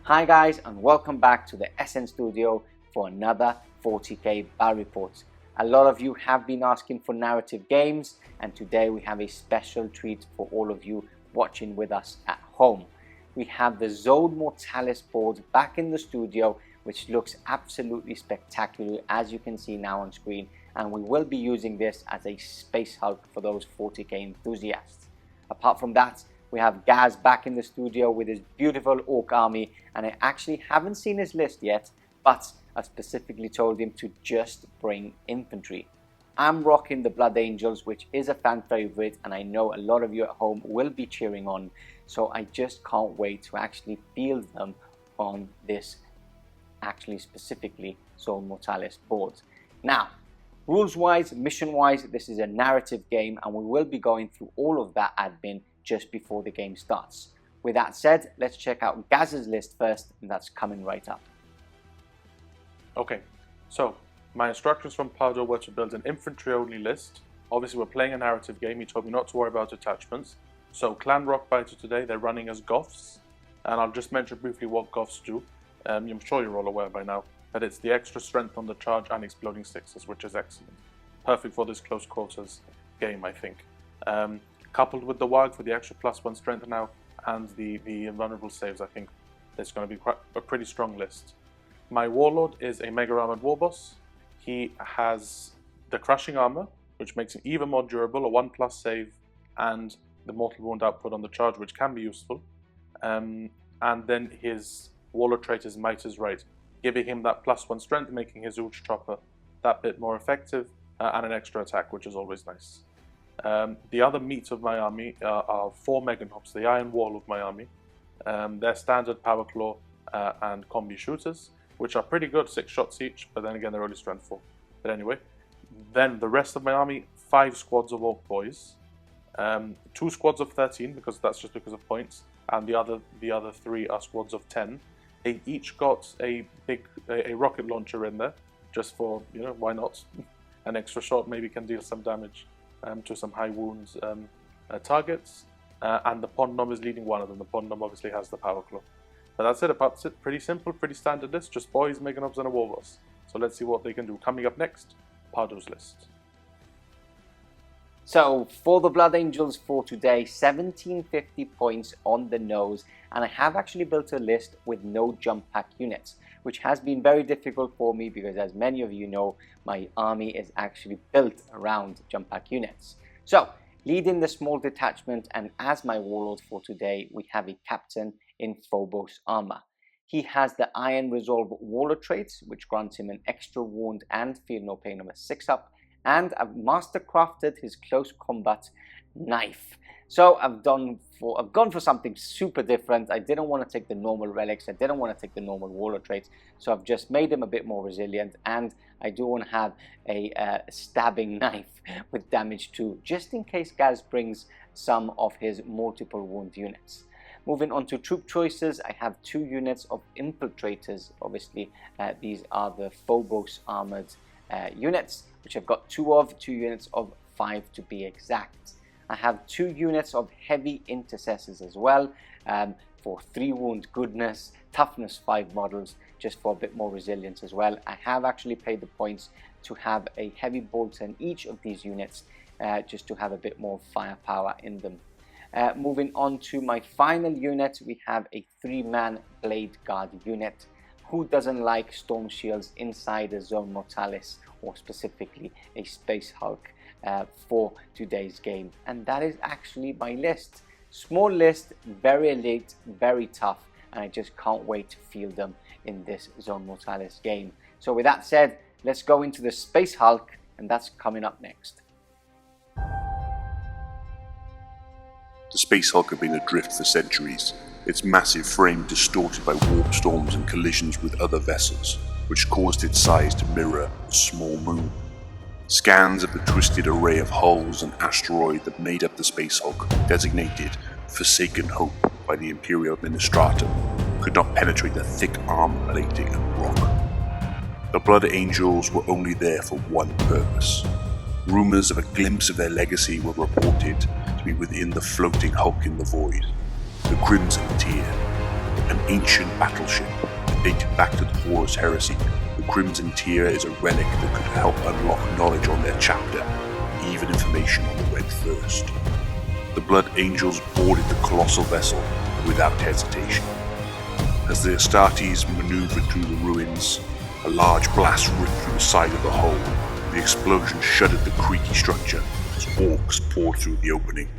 Hi guys, and welcome back to the SN Studio for another 40k battle report. A lot of you have been asking for narrative games, and today we have a special treat for all of you watching with us at home. We have the Zone Mortalis board back in the studio, which looks absolutely spectacular as you can see now on screen, and we will be using this as a Space Hulk for those 40k enthusiasts. Apart from that, we have Ghaz back in the studio with his beautiful Orc army, and I actually haven't seen his list yet, but I specifically told him to just bring infantry. I'm rocking the Blood Angels, which is a fan favorite, and I know a lot of you at home will be cheering on, so I just can't wait to actually field them on this specifically Zone Mortalis board. Now, rules-wise, mission-wise, this is a narrative game, and we will be going through all of that admin just before the game starts. With that said, let's check out Ghaz's list first, and that's coming right up. Okay, so my instructions from Pardo were to build an infantry-only list. Obviously, we're playing a narrative game. He told me not to worry about detachments. So Clan Rockbiter today, they're running as Goths, and I'll just mention briefly what Goths do. I'm sure you're all aware by now, but it's the extra strength on the charge and exploding sixes, which is excellent. Perfect for this close quarters game, I think. Coupled with the Warg for the extra +1 strength now, and the invulnerable saves, I think it's going to be quite a pretty strong list. My Warlord is a Mega Armored Warboss. He has the Crushing Armour, which makes him even more durable, a 1+ save, and the Mortal Wound output on the charge, which can be useful. And then his Warlord trait is Might is Right, giving him that +1 strength, making his Ooch Chopper that bit more effective, and an extra attack, which is always nice. The other meat of my army are 4 Meganhops, the Iron Wall of my army. They're standard Power Claw and Combi Shooters, which are pretty good, 6 shots each, but then again they're only strength 4. But anyway, then the rest of my army, 5 squads of Orc Boys, 2 squads of 13, because that's just because of points, and the other 3 are squads of 10. They each got a rocket launcher in there, just for, you know, why not? An extra shot maybe can deal some damage to some high wounds targets, and the Pond Nom is leading one of them. The Pond Nom obviously has the Power Claw. But that's it, apart from it, pretty simple, pretty standard list, just boys, Meganobs and a Warboss. So let's see what they can do. Coming up next, Pardo's list. So for the Blood Angels for today, 1750 points on the nose, and I have actually built a list with no jump pack units, which has been very difficult for me because, as many of you know, my army is actually built around jump pack units. So leading the small detachment and as my warlord for today, we have a captain in Phobos armor. He has the Iron Resolve Warlord traits, which grants him an extra wound and feel no pain of a 6-up. And I've master crafted his close combat knife. So I've gone for something super different. I didn't want to take the normal relics. I didn't want to take the normal warlord traits. So I've just made him a bit more resilient. And I do want to have a stabbing knife with damage 2, just in case Ghaz brings some of his multiple wound units. Moving on to troop choices, I have 2 units of infiltrators. Obviously, these are the Phobos armored units, which I've got 2 units of 5 to be exact. I have 2 units of Heavy Intercessors as well, for 3 wound goodness, toughness 5 models, just for a bit more resilience as well. I have actually paid the points to have a heavy bolter in each of these units, just to have a bit more firepower in them. Moving on to my final unit, we have a 3-man Blade Guard unit. Who doesn't like storm shields inside a Zone Mortalis, or specifically a Space Hulk for today's game? And that is actually my list. Small list, very elite, very tough, and I just can't wait to field them in this Zone Mortalis game. So with that said, let's go into the Space Hulk, and that's coming up next. The Space Hulk had been adrift for centuries, its massive frame distorted by warp storms and collisions with other vessels, which caused its size to mirror a small moon. Scans of the twisted array of hulls and asteroid that made up the Space Hulk, designated Forsaken Hope by the Imperial Administrator, could not penetrate the thick armor plating and rock. The Blood Angels were only there for one purpose. Rumors of a glimpse of their legacy were reported to be within the floating hulk in the void, the Crimson Tear, an ancient battleship dating back to the Horus Heresy. The Crimson Tier is a relic that could help unlock knowledge on their chapter, even information on the Red Thirst. The Blood Angels boarded the colossal vessel without hesitation. As the Astartes maneuvered through the ruins, a large blast ripped through the side of the hull. The explosion shuddered the creaky structure as Orcs poured through the opening.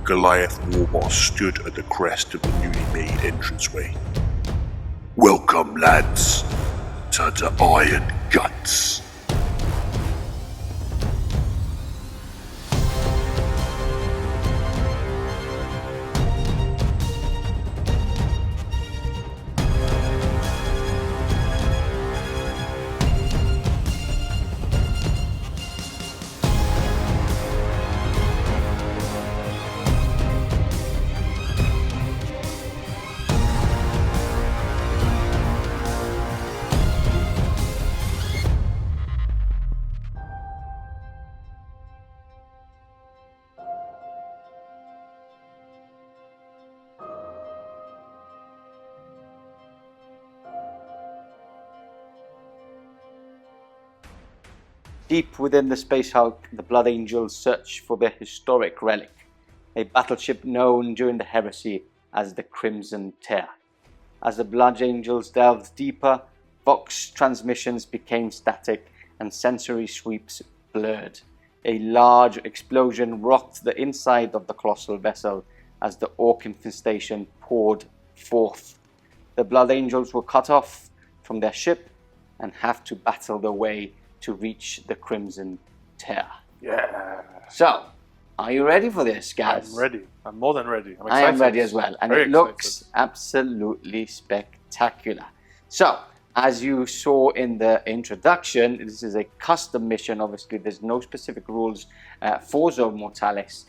Goliath Warboss stood at the crest of the newly made entranceway. "Welcome, lads, to the Iron Guts." Deep within the Space Hulk, the Blood Angels search for their historic relic, a battleship known during the Heresy as the Crimson Tier. As the Blood Angels delved deeper, Vox transmissions became static and sensory sweeps blurred. A large explosion rocked the inside of the colossal vessel as the Orc infestation poured forth. The Blood Angels were cut off from their ship and have to battle their way to reach the Crimson Tier. Yeah. So, are you ready for this, Ghaz? I'm ready. I'm more than ready. I'm I excited. am ready as well, and Very it looks excited. absolutely spectacular. So, as you saw in the introduction, this is a custom mission. Obviously, there's no specific rules for Zone Mortalis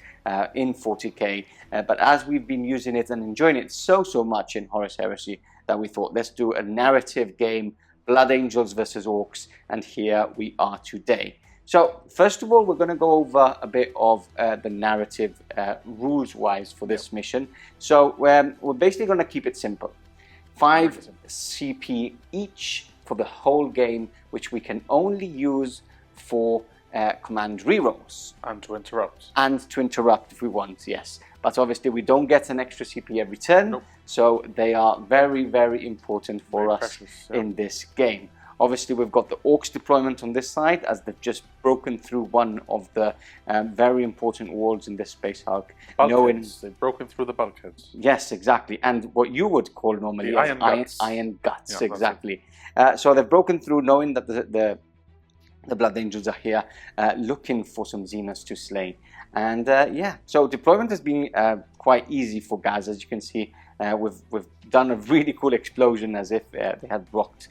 in 40k, but as we've been using it and enjoying it so much in Horus Heresy, that we thought, let's do a narrative game, Blood Angels versus Orcs, and here we are today. So first of all, we're going to go over a bit of the narrative rules-wise for this mission. So we're basically going to keep it simple. 5 CP each for the whole game, which we can only use for command rerolls. And to interrupt. And to interrupt if we want, yes. But obviously we don't get an extra CP every turn, Nope. so they are very, very important for Very us precious, yeah. in this game. Obviously we've got the Orcs deployment on this side, as they've just broken through one of the very important walls in this Space Hulk. Bulkheads. They've broken through the bulkheads. Yes, exactly, and what you would call normally The as iron guts. iron guts, Yeah, that's exactly. So they've broken through, knowing that the Blood Angels are here, looking for some Xenos to slay. And yeah, so deployment has been quite easy for Ghaz. As you can see, we've done a really cool explosion as if they had rocked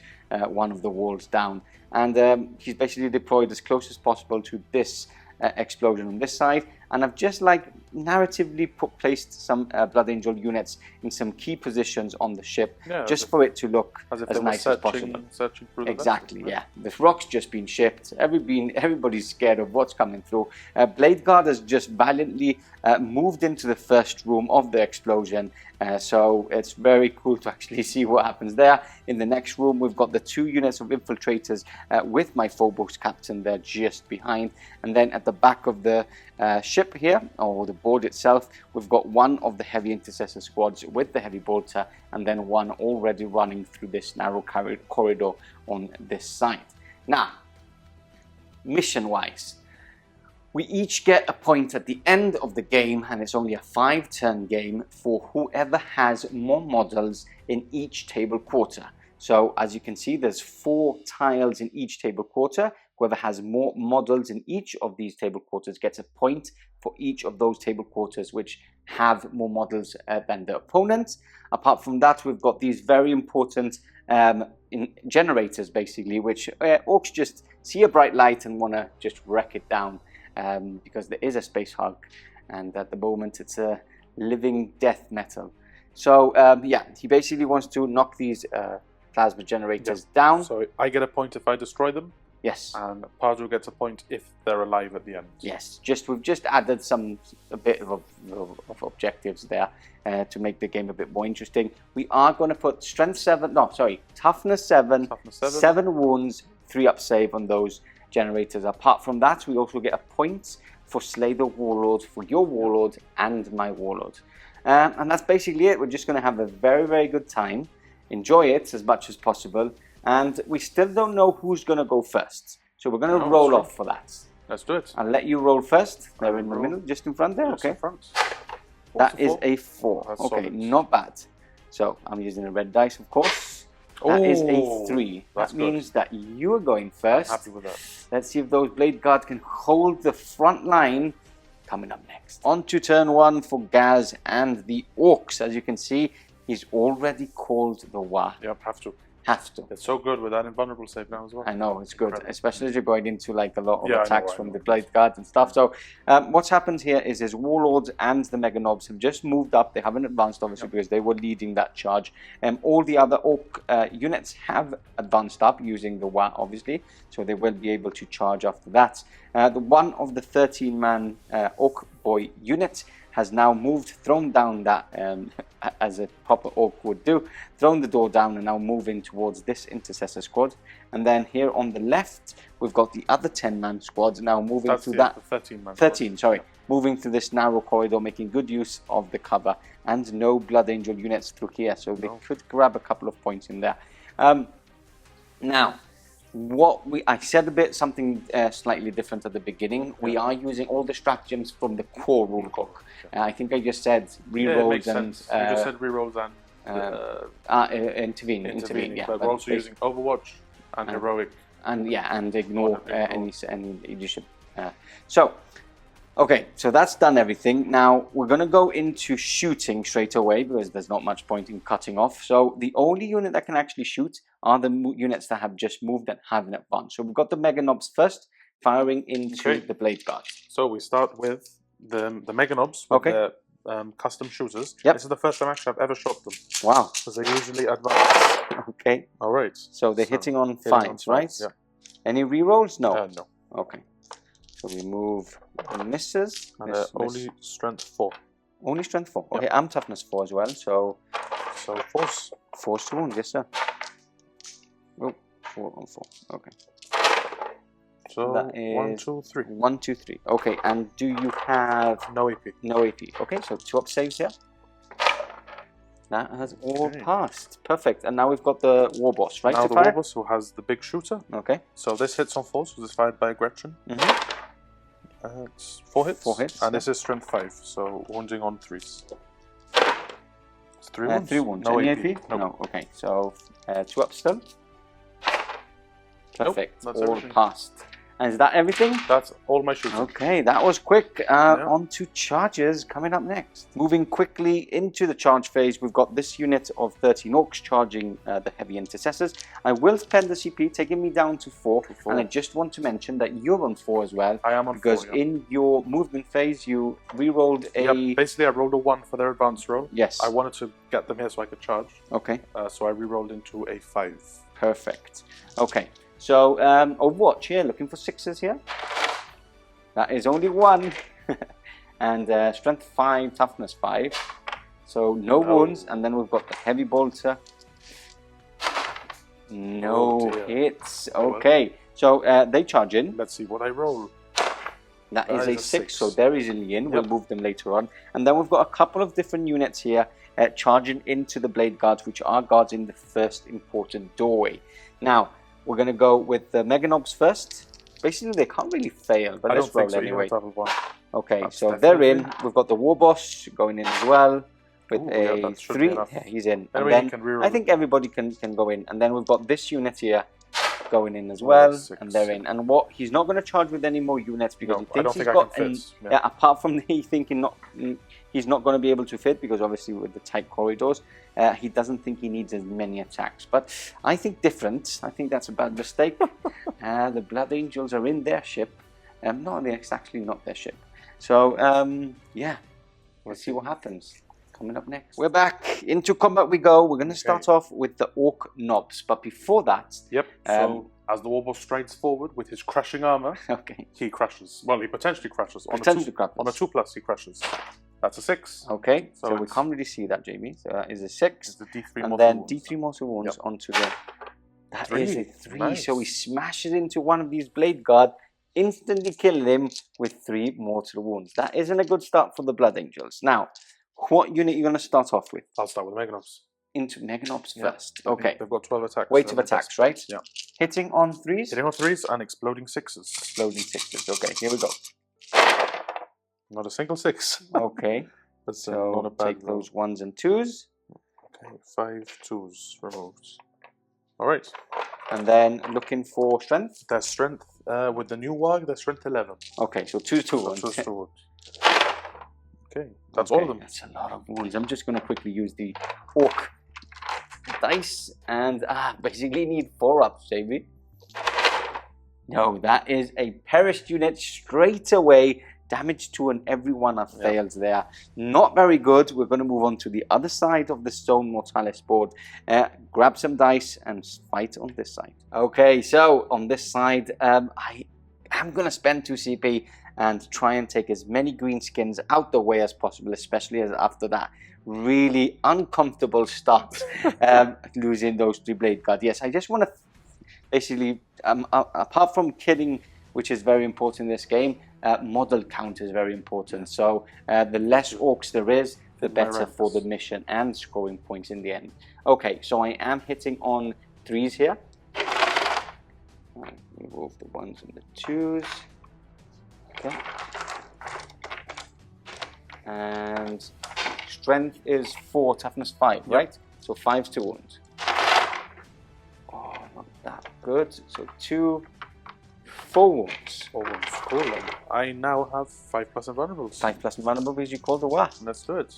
one of the walls down. And he's basically deployed as close as possible to this explosion on this side. And I've just narratively placed some Blood Angel units in some key positions on the ship, Yeah, just for it to look As if as they were nice as possible. searching through the Exactly, vessel, yeah. The rock's just been shipped. Everybody's scared of what's coming through. Blade Guard has just valiantly moved into the first room of the explosion. So it's very cool to actually see what happens there. In the next room, we've got the 2 units of infiltrators with my Phobos captain there just behind. And then at the back of the ship here, or the board itself, we've got one of the Heavy Intercessor squads with the Heavy Bolter, and then one already running through this narrow corridor on this side. Now, mission-wise, we each get a point at the end of the game, and it's only a 5-turn game for whoever has more models in each table quarter. So as you can see, there's 4 tiles in each table quarter. Whoever has more models in each of these table quarters gets a point for each of those table quarters which have more models than the opponent. Apart from that, we've got these very important generators, basically, which Orcs just see a bright light and want to just wreck it down, because there is a Space Hulk, and at the moment it's a living death metal. So yeah, he basically wants to knock these plasma generators down. So I get a point if I destroy them? Yes. And Pardo gets a point if they're alive at the end. Yes. We've just added a bit of objectives there to make the game a bit more interesting. We are going to put toughness 7, 7 wounds, 3 up save on those generators. Apart from that, we also get a point for slay the warlord for your warlord and my warlord. And that's basically it. We're just going to have a very, very good time. Enjoy it as much as possible. And we still don't know who's going to go first. So we're going to roll off for that. Let's do it. I'll let you roll first. They're in the middle, just in front there. Just okay. in front. That is a 4. That's okay, solid. not bad. So I'm using a red dice, of course. That is a 3. That means that you are going first. I'm happy with that. Let's see if those blade guards can hold the front line. Coming up next. On to turn 1 for Ghaz and the Orcs. As you can see, he's already called the war. Yep, have to. Have to. It's so good with that invulnerable save now as well. I know, it's good, especially as you're going into like a lot of Yeah, attacks from the blade guards and stuff. So what's happened here is his warlords and the mega knobs have just moved up. They haven't advanced, obviously, because they were leading that charge. All the other orc units have advanced up using the war, obviously, so they will be able to charge after that. The one of the 13-man orc boy unit has now moved, thrown down that, as a proper orc would do, thrown the door down and now moving towards this Intercessor squad. And then here on the left, we've got the other 10-man squad now moving through that. 13-man 13, sorry. Moving through this narrow corridor, making good use of the cover, and no Blood Angel units through here, so they could grab a couple of points in there. Now, I said something slightly different at the beginning. We are using all the stratagems from the core rulebook. I think I just said rerolls and you just said rerolls and intervene. Yeah, but we're also using Overwatch and heroic and ignore any leadership. Okay, so that's done everything. Now we're going to go into shooting straight away because there's not much point in cutting off. So the only unit that can actually shoot are the units that have just moved and haven't advanced. So we've got the Mega Knobs first, firing into the Blade Guards. So we start with the Mega Knobs with their custom shooters. Yep. This is the first time actually I've ever shot them. Wow. Because they usually advance. Okay. All right. So they're hitting on 5s, right? Yeah. Any rerolls? No. No. Okay. So we move the misses. And only strength 4. Only strength 4. Okay, Yep. I'm toughness 4 as well. So force. Force to wound, yes sir. Oh, 4 on 4. Okay. So that is 1, 2, 3. 1, 2, 3. Okay, and do you have no AP? No AP. Okay, so 2 up saves here. That has all passed. Perfect. And now we've got the war boss, right? Now the war boss who has the big shooter. Okay. So this hits on 4, so this is fired by Gretchen. It's 4 hits. 4 hits. And this is strength 5, so wounding on 3s. It's 3 wounds. 3 wounds. No Any AP? No. Okay, so 2 up still. Perfect. Nope, that's all everything. passed. And is that everything? That's all my shooting. Okay, that was quick. On to charges coming up next. Moving quickly into the charge phase, we've got this unit of 13 Orcs charging the Heavy Intercessors. I will spend the CP, taking me down to 4. And I just want to mention that you're on 4 as well. I am on 4, because in your movement phase, you re-rolled a... Yep, basically I rolled a 1 for their advanced roll. Yes. I wanted to get them here so I could charge. Okay. So I re-rolled into a 5. Perfect. Okay. So, Overwatch here, looking for 6s here. That is only 1. And strength 5, toughness 5. So, no wounds. And then we've got the heavy bolter. No hits. Okay. So, they charge in. Let's see what I roll. That is a 6, so they're easily in. We'll move them later on. And then we've got a couple of different units here charging into the Blade Guards, which are guards in the first important doorway. Now, we're going to go with the Mega Knobs first. Basically, they can't really fail, but let's roll anyway. Okay, so they're in. We've got the War Boss going in as well with a 3. Yeah, he's in. And then I think everybody can go in. And then we've got this unit here going in as well, and they're in. And what he's not going to charge with any more units because he thinks he's got. Apart from he thinking he's not going to be able to fit because obviously with the tight corridors, he doesn't think he needs as many attacks. But I think different. I think that's a bad mistake. The Blood Angels are in their ship. No, it's actually not their ship. So yeah, let's see what happens. Coming up next. We're back. Into combat we go. We're going to start off with the Orc Knobs. But before that... So As the Warboss strides forward with his crushing armor, Okay. he crushes. Well, he potentially crushes. On Potentially a crushes. on a 2+, he crushes. That's a 6. Okay, so we it's- can't really see that, Jamie. So that is a 6. It's the D3 And mortal then wounds. D3 mortal wounds Yep. onto the... That 3. is a 3. Nice. So he smashes into one of these blade guard, instantly killing him with 3 mortal wounds. That isn't a good start for the Blood Angels. Now, what unit are you going to start off with? I'll start with Meganops. Into Meganops Yeah. first. I think Okay. They've got 12 attacks. Weight so of they're attacks, best. right? Yeah. Hitting on 3s? Hitting on 3s and exploding 6s. Exploding 6s. Okay, here we go. Not a single 6. Okay. That's So not a bad take roll. those 1s and 2s. Okay, 5 2s removed. Alright. And then looking for strength. Their strength, with the new warg, their strength 11. Okay, so 2 to So 1. 2 to 1. Okay, that's all of them. That's a lot of wounds. I'm just going to quickly use the Orc dice and basically need 4 ups, JB. No, that is a perished unit straight away. Damage 2 and every one have failed there. Not very good. We're going to move on to the other side of the Zone Mortalis board. Grab some dice and fight on this side. Okay, so on this side, I am going to spend 2 CP and try and take as many green skins out the way as possible, especially as after that really uncomfortable start, losing those 3 blade guard. Yes, I just want to basically, apart from killing, which is very important in this game, model count is very important. So the less orcs there is, the better for the mission and scoring points in the end. Okay, so I am hitting on 3s here. Remove the 1s and the 2s. Okay. And strength is 4, toughness 5, right? So 5 to wounds. Oh, not that good. So 2, 4 wounds. 4 wounds. Cool. And I now have 5+ invulnerables. 5+ invulnerable because you called the what? Let's do it.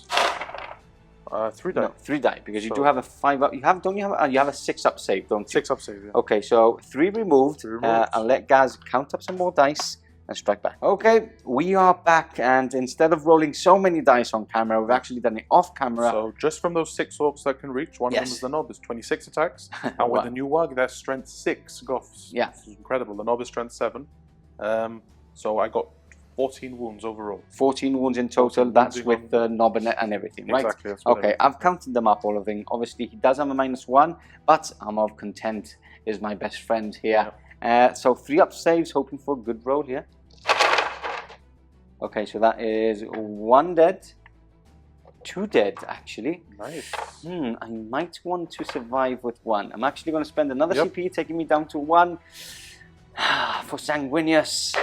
3 die. No, 3 die because you So- do have a 5 up. You have, don't you have? You have a 6 up save, don't you? 6 up save, yeah. Okay, so 3 removed. 3 removed. I'll let Ghaz count up some more dice and strike back. Okay, we are back, and instead of rolling so many dice on camera, we've actually done it off camera. So just from those 6 orcs that can reach, one of them Yes. is the Nob, is 26 attacks. And with Wow. the new warg, their strength 6 goths. Yeah. This is incredible. The Nob is strength 7. So I got 14 wounds overall. 14 wounds in total. 14 That's wounds with the knob and everything, right? Exactly. That's what Okay, I've counted them up, all of them. Obviously, he does have a -1, but Armour of Content is my best friend here. So 3 up saves, hoping for a good roll here. Okay, so that is 1 dead, 2 dead, actually. Nice. I might want to survive with 1. I'm actually going to spend another Yep. CP, taking me down to 1. For Sanguinius.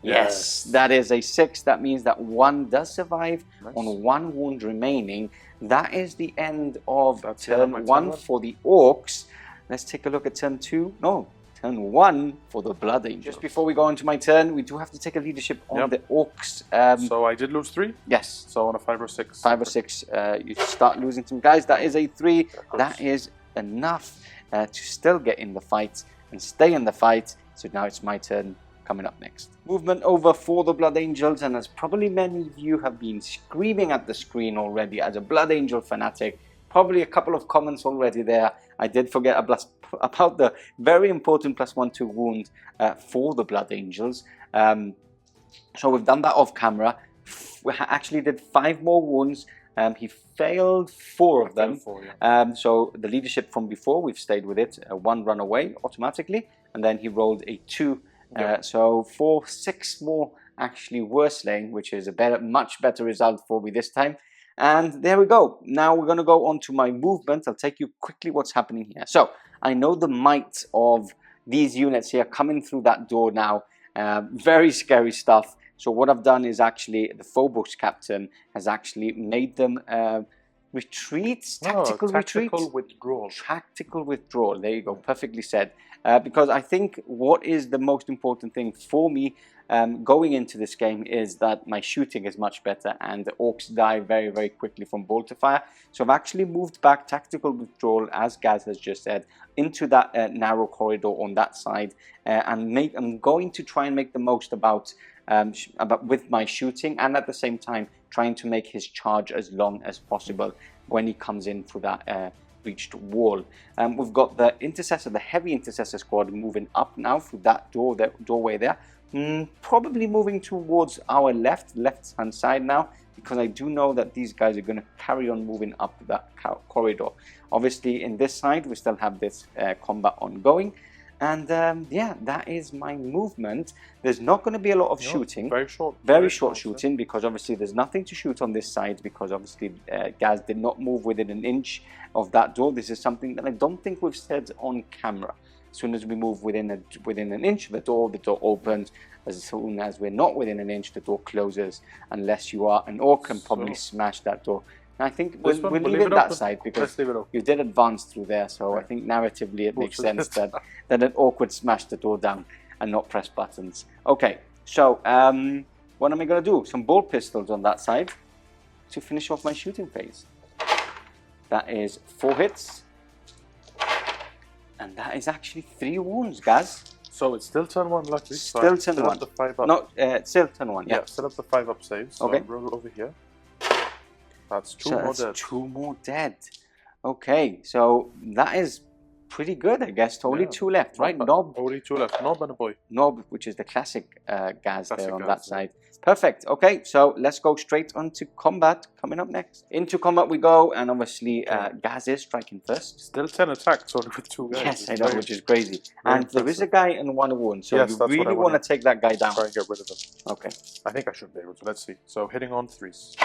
Yes, that is a 6. That means that 1 does survive Nice. on 1 wound remaining. That is the end of That's turn my turn 1 one. for the Orcs. Let's take a look at turn 2. No, turn 1 for the Blood Angels. Just before we go into my turn, we do have to take a leadership on Yep. the Orcs. So I did lose 3. Yes, So on a 5 or 6. 5 or 6, you start losing some guys. That is a 3. hurts. That is enough to still get in the fight and stay in the fight. So now it's my turn coming up next. Movement over for the Blood Angels, and as probably many of you have been screaming at the screen already as a Blood Angel fanatic, probably a couple of comments already there. I did forget about the very important +1 to wound for the Blood Angels. So we've done that off camera. We actually did 5 more wounds. He failed 4 of them. 4, yeah. So the leadership from before, we've stayed with it. 1 run away automatically, and then he rolled a 2. So for 6 more actually were slain, which is a much better result for me this time. And there we go. Now we're going to go on to my movement. I'll take you quickly what's happening here. So I know the might of these units here coming through that door now. Very scary stuff. So what I've done is actually the Phobos captain has actually made them retreats, tactical withdrawal. Tactical withdrawal. There you go. Perfectly said. Because I think what is the most important thing for me going into this game is that my shooting is much better and the Orcs die very, very quickly from bolter fire. So I've actually moved back tactical withdrawal, as Ghaz has just said, into that narrow corridor on that side, and I'm going to try and make the most about with my shooting, and at the same time trying to make his charge as long as possible when he comes in through that breached wall. We've got the Intercessor, the Heavy Intercessor Squad moving up now through that doorway there. Probably moving towards our left-hand side now, because I do know that these guys are going to carry on moving up that corridor. Obviously, in this side, we still have this combat ongoing. And yeah, that is my movement. There's not going to be a lot of shooting. Very short shooting, because obviously there's nothing to shoot on this side, because obviously Ghaz did not move within an inch of that door. This is something that I don't think we've said on camera. As soon as we move within an inch of the door opens. As soon as we're not within an inch, the door closes, unless you are an orc and probably smash that door. And I think we'll leave it that side, because you did advance through there, so I think narratively it makes sense that an orc would smash the door down and not press buttons. Okay, so what am I going to do? Some bolt pistols on that side to finish off my shooting phase. That is 4 hits, and that is actually 3 wounds, Ghaz. So it's still turn 1, luckily. Still turn 1. No, still turn 1, yeah. Still have the 5 up saves. So okay. Roll over here. That's 2 so more that's dead. 2 more dead. Okay, so that is pretty good, I guess. Only 2 left, right? Nob. Only 2 left. Nob and a boy. Nob, which is the classic Ghaz there on that side. Perfect. Okay, so let's go straight on to combat coming up next. Into combat we go, and obviously Ghaz is striking first. Still 10 attacks only with 2 guys. Yes, I know, which is crazy. And there is a guy and 1 wound, so you really want to take that guy down. Try and get rid of him. Okay. I think I should be able to. Let's see. So hitting on 3s.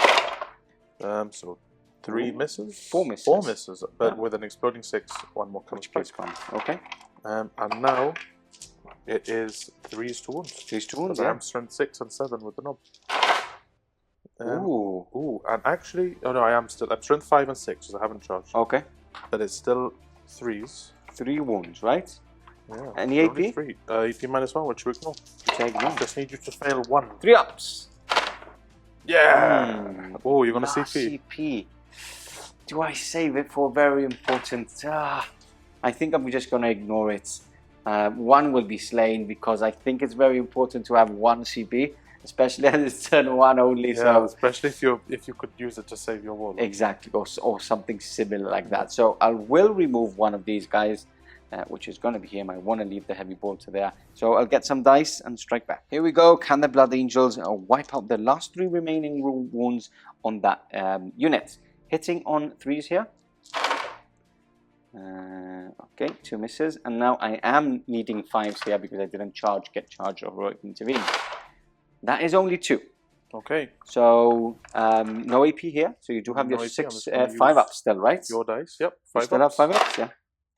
So 3 misses. 4 misses. 4 misses, but with an exploding 6, 1 more coming back. Okay. And now it is 3s to wounds. 3s to wounds, I'm strength 6 and 7 with the knob. Ooh, and actually, oh no, I'm strength 5 and 6, because I haven't charged. Okay. But it's still 3s. 3 wounds, right? Yeah. Any AP? 3. AP -1, which you ignore. I just need you to fail 1. 3 ups. Yeah. Oh, you're gonna CP. CP. Do I save it for very important? I think I'm just gonna ignore it. 1 will be slain, because I think it's very important to have 1 CP, especially as it's turn 1 only. Yeah, so especially if you could use it to save your Warlord. Exactly, or something similar like that. So I will remove 1 of these guys, which is going to be him. I want to leave the heavy bolter there. So I'll get some dice and strike back. Here we go. Can the Blood Angels wipe out the last 3 remaining wounds on that unit? Hitting on 3s here. Okay, 2 misses. And now I am needing 5s here, because I didn't get charged or heroic intervene. That is only 2. Okay. So no AP here. So you do have your 5 ups still, right? Your dice. Yep. 5 still have 5 ups, yeah.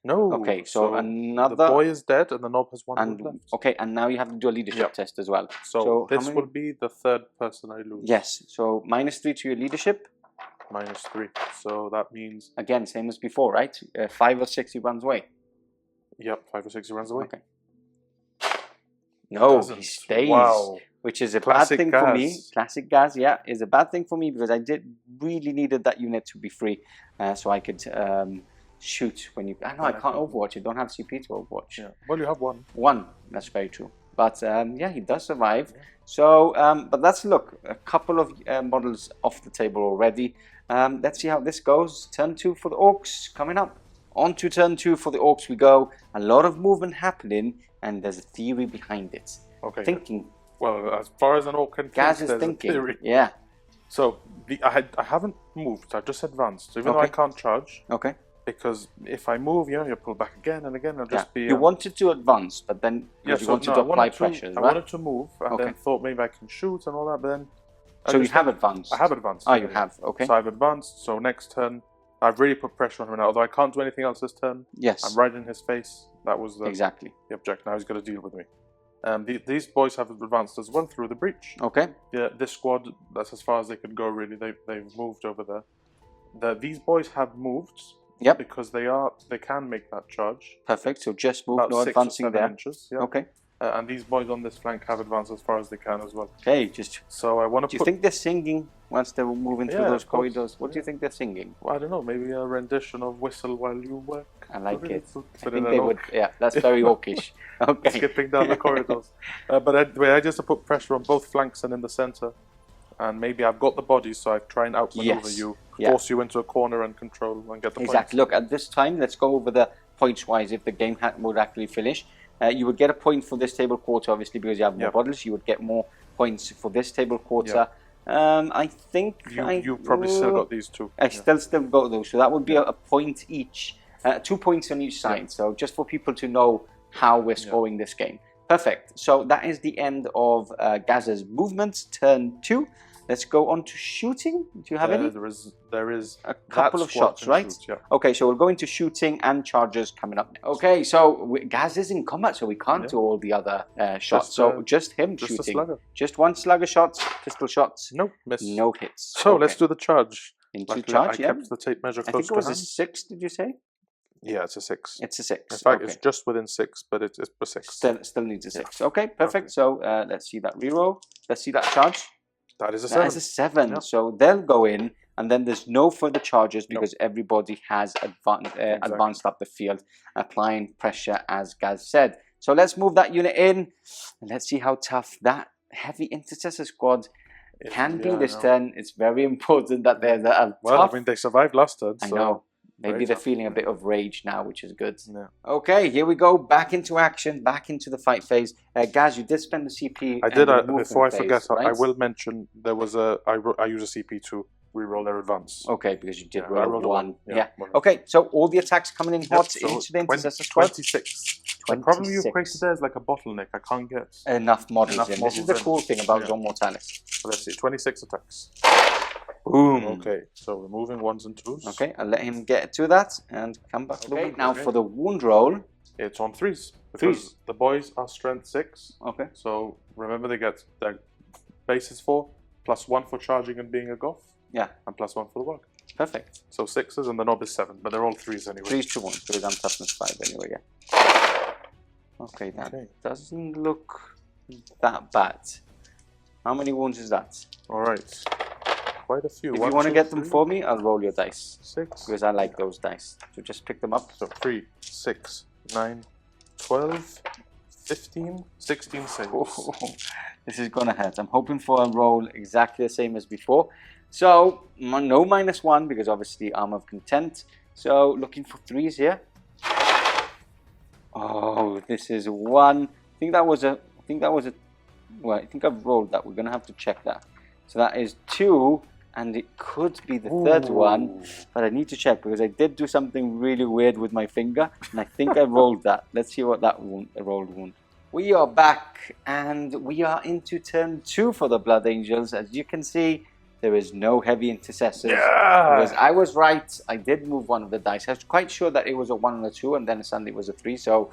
No. Okay, so another. The boy is dead, and the knob has 1 wound left. Okay, and now you have to do a leadership test as well. So this will be the 3rd person I lose. Yes. So -3 to your leadership. -3. So that means again, same as before, right? 5 or 6 he runs away. Yep, 5 or 6 he runs away. Okay. No, he stays. Wow. Which is a Classic bad thing Ghaz. for me. Classic Ghaz, yeah, is a bad thing for me, because I really needed that unit to be free, so I could shoot when you. I know I can't Overwatch. You don't have CP to Overwatch. Yeah. Well, you have 1. 1. That's very true. But yeah, he does survive. Yeah. So, but let's look. A couple of models off the table already. Let's see how this goes. Turn 2 for the Orcs coming up. On to turn 2 for the Orcs we go. A lot of movement happening, and there's a theory behind it. Okay. Thinking. Well, as far as an Orc can Ghaz think, is there's thinking. a theory. Yeah. So I haven't moved. I just advanced, even though I can't charge. Okay. Because if I move, you pull back again and again. I'll just be. You wanted to advance, but then you wanted to apply pressures, right? I wanted to move, and then thought maybe I can shoot and all that, but then. So you have advanced. I have advanced. Oh, you have. Okay. So I've advanced. So next turn, I've really put pressure on him now. Although I can't do anything else this turn. Yes. I'm right in his face. That was the object. Now he's got to deal with me. These boys have advanced as well through the breach. Okay. Yeah, this squad, that's as far as they could go, really. They've moved over there. These boys have moved. Yep. Because they can make that charge. Perfect. So just move, no advancing there. Inches, yeah. Okay. And these boys on this flank have advanced as far as they can as well. Okay, So I want to. Do you think they're singing once they're moving through those corridors? What do you think they're singing? Well, I don't know. Maybe a rendition of "Whistle While You Work." I like it. I think they would. Yeah, that's very orcish. Okay. Skipping down the corridors. But I just to put pressure on both flanks and in the center. And maybe I've got the bodies, so I try and outmaneuver you, force you into a corner and control and get the points. Look, at this time, let's go over the points-wise if the game would actually finish. You would get a point for this table quarter, obviously, because you have more bodies. You would get more points for this table quarter. I think you probably still got these two. I still got those, so that would be a point each. 2 points on each side. So just for people to know how we're scoring this game. Perfect. So that is the end of Ghaz's movements. Turn 2. Let's go on to shooting. Do you have any? There is a couple of shots, right? Okay, so we'll go into shooting and charges coming up next. Okay, so Ghaz is in combat, so we can't do all the other shots. So just him shooting. Just one slugger shots, pistol shots. Nope, miss. No hits. So let's do the charge. Into charge, I kept the tape measure close to hand. I think it was a 6, did you say? Yeah, it's a 6. It's a 6. In fact, it's just within 6, but it's a 6. Still needs a 6. Okay, perfect. So let's see that reroll. Let's see that charge. That is a 7. That is a 7. So they'll go in, and then there's no further charges because everybody has advanced up the field, applying pressure as Ghaz said. So let's move that unit in, and let's see how tough that Heavy Intercessor Squad can be this turn. It's very important that they're tough. Well, I mean, they survived last turn. I know. Maybe they're feeling a bit of rage now, which is good. Yeah. Okay, here we go. Back into action, back into the fight phase. Ghaz, you did spend the CP. I did. Before I forget, right? I will mention there was I use a CP to reroll their advance. Okay, because you did roll 1. Okay, so all the attacks coming in hot into the Intercessor Squad. 26. The problem you equated there is like a bottleneck. I can't get enough models in. This is the cool thing about Zone Mortalis. So let's see, 26 attacks. Boom. Okay, so we're moving 1s and 2s. Okay, I'll let him get to that and come back to the wound. Now for the wound roll. It's on 3s. Because the boys are strength 6. Okay. So remember they get their bases 4, +1 for charging and being a goth. Yeah. And +1 for the work. Perfect. So 6s and the knob is 7, but they're all 3s anyway. 3s to 1, because I'm toughness 5 anyway, yeah. Okay, that doesn't look that bad. How many wounds is that? Alright. Quite a few. If you want to get them for me, I'll roll your dice. 6. Because I like those dice. So just pick them up. So 3, 6, 9, 12, 15, 16 saves. Oh, this is going to hurt. I'm hoping for a roll exactly the same as before. So, no -1 because obviously Armour of Content. So, looking for 3s here. Oh, this is 1. I think that was a... Well, I think I've rolled that. We're going to have to check that. So that is 2. And it could be the third one, but I need to check because I did do something really weird with my finger, and I think I rolled that. Let's see what that rolled wound. We are back, and we are into turn 2 for the Blood Angels. As you can see, there is no Heavy Intercessors. Yeah! Because I was right. I did move one of the dice. I was quite sure that it was a 1 and a 2, and then suddenly it was a 3. So,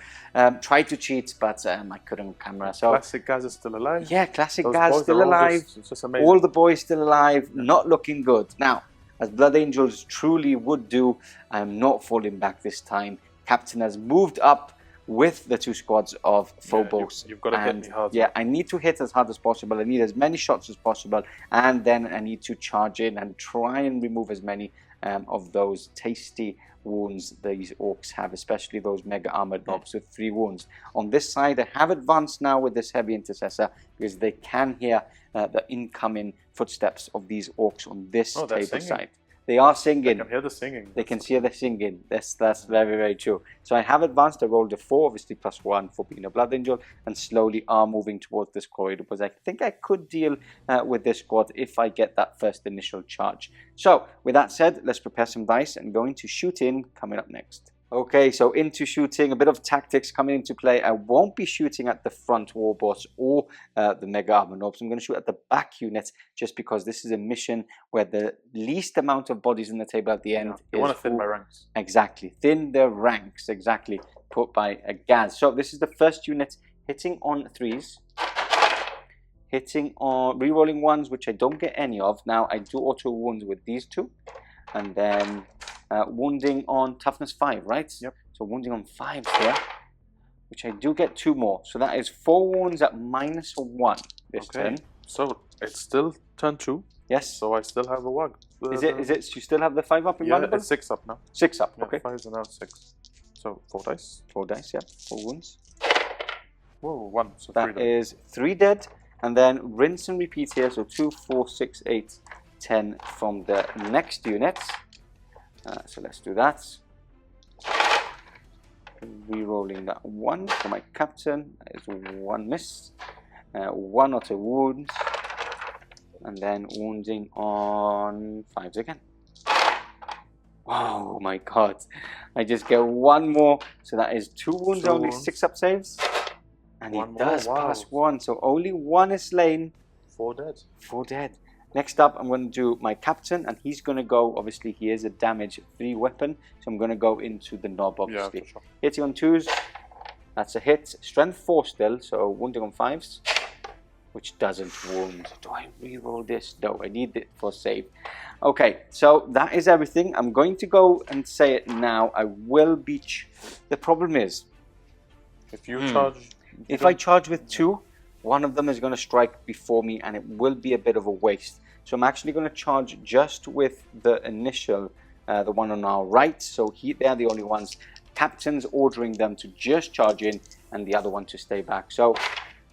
tried to cheat, but I couldn't camera. So classic Ghaz is still alive. Yeah, classic Ghaz still alive. Just amazing. All the boys still alive. Not looking good. Now, as Blood Angels truly would do, I am not falling back this time. Captain has moved up with the 2 squads of Phobos. You've got to hit me hard. Yeah, I need to hit as hard as possible. I need as many shots as possible. And then I need to charge in and try and remove as many of those tasty wounds these Orcs have, especially those mega armored knobs with 3 wounds. On this side, I have advanced now with this Heavy Intercessor because they can hear the incoming footsteps of these Orcs on this table side. They are singing. They can hear the singing. They can hear the singing. That's very, very true. So I have advanced. I rolled a 4, obviously +1 for being a Blood Angel, and slowly are moving towards this corridor because I think I could deal with this squad if I get that first initial charge. So with that said, let's prepare some dice and go into shooting coming up next. Okay, so into shooting, a bit of tactics coming into play. I won't be shooting at the front war boss or the mega armor knobs. I'm going to shoot at the back units just because this is a mission where the least amount of bodies in the table at the end is... You want to thin my ranks. Exactly, thin their ranks, exactly, put by a Ghaz. So this is the first unit hitting on 3s. Hitting on rerolling 1s, which I don't get any of. Now, I do auto wounds with these 2. And then... wounding on toughness 5, right? Yep. So wounding on 5 here, which I do get 2 more. So that is 4 wounds at -1 this turn. So it's still turn 2. Yes. So I still have a WAG. Is it? You still have the 5 up in Yeah, it's 6 up now. 6 up. Yeah, Okay. 5s are now 6. So 4 dice. 4 dice. Yeah. 4 wounds. Whoa, 1. So that 3 is 3 dead. And then rinse and repeat here. So 2, 4, 6, 8, 10 from the next unit. So let's do that. Re-rolling that 1 for my captain. That is 1 miss. 1 auto wounds. And then wounding on 5s again. Oh my god. I just get 1 more. So that is 2 wounds, only 6 up saves. And he does +1. So only 1 is slain. 4 dead. 4 dead. Next up, I'm going to do my captain, and he's going to go, obviously, he is a damage 3 weapon, so I'm going to go into the knob, obviously. Yeah, for sure. Hitting on 2s, that's a hit. Strength 4 still, so wounding on 5s, which doesn't wound. Do I re-roll this? No, I need it for save. Okay, so that is everything. I'm going to go and say it now. I will beach. The problem is, if you charge... If I charge with 2, one of them is going to strike before me, and it will be a bit of a waste. So I'm actually going to charge just with the initial, the one on our right. So they're the only ones. Captain's ordering them to just charge in, and the other one to stay back. So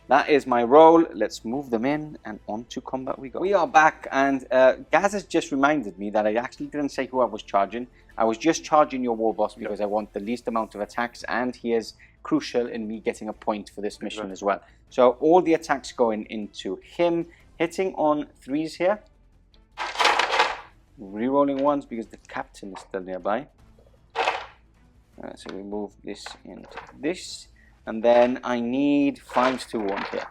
that is my roll. Let's move them in, and on to combat we go. We are back, and Ghaz has just reminded me that I actually didn't say who I was charging. I was just charging your war boss because I want the least amount of attacks, and he is crucial in me getting a point for this mission as well. So all the attacks going into him, hitting on 3s here, re-rolling 1s because the captain is still nearby. So we move this into this, and then I need 5s to 1 here.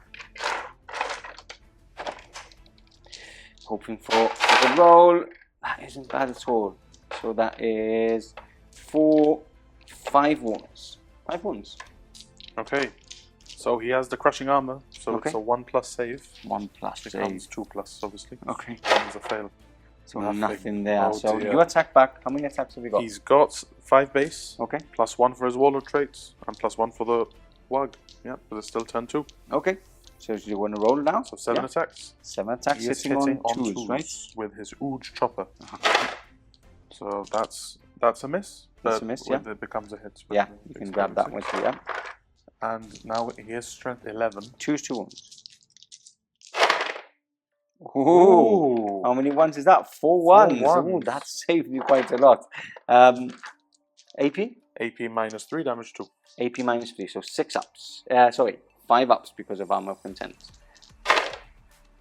Hoping for a good roll. That isn't bad at all. So that is 5 wounds. 5 wounds. Okay. So he has the crushing armor. So it's a 1+ save. 1+ becomes save. 2+, obviously. Okay. One's a fail. So nothing there. Oh, so dear. you attack back. How many attacks have you got? He's got 5 base. Okay. +1 for his Warlord traits. And +1 for the Wag. Yeah, but it's still turn 2. Okay. So do you want to roll now? So 7 attacks. 7 attacks. He is hitting on 2s, 2s, right? with his Ooge chopper. So that's a miss. That's a miss, yeah. It becomes a hit. Yeah, you can grab that with you, yeah. And now he has strength 11. 2s to 1s. Ooh. How many 1s is that? 4 1s. Ooh, that saved me quite a lot. AP? AP -3, damage 2. AP -3, so 6 ups. Sorry, 5 ups because of armor content.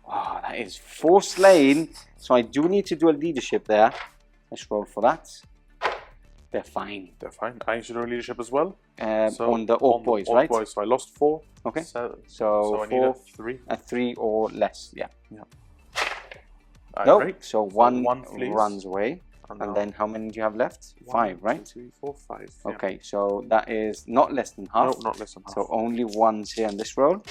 Wow, that is 4 slain. So I do need to do a leadership there. Let's roll for that. They're fine. They're fine. I need to do a leadership as well. On the Orc boys, right? Boys. So I lost 4. Okay. So I need a 3. A 3 or less, yeah. No. Nope. So one flees. runs away. And then how many do you have left? 5, right? 2, 3, 4, 5. Okay, so that is not less than half. No, not less than half. So only 1s here in this roll.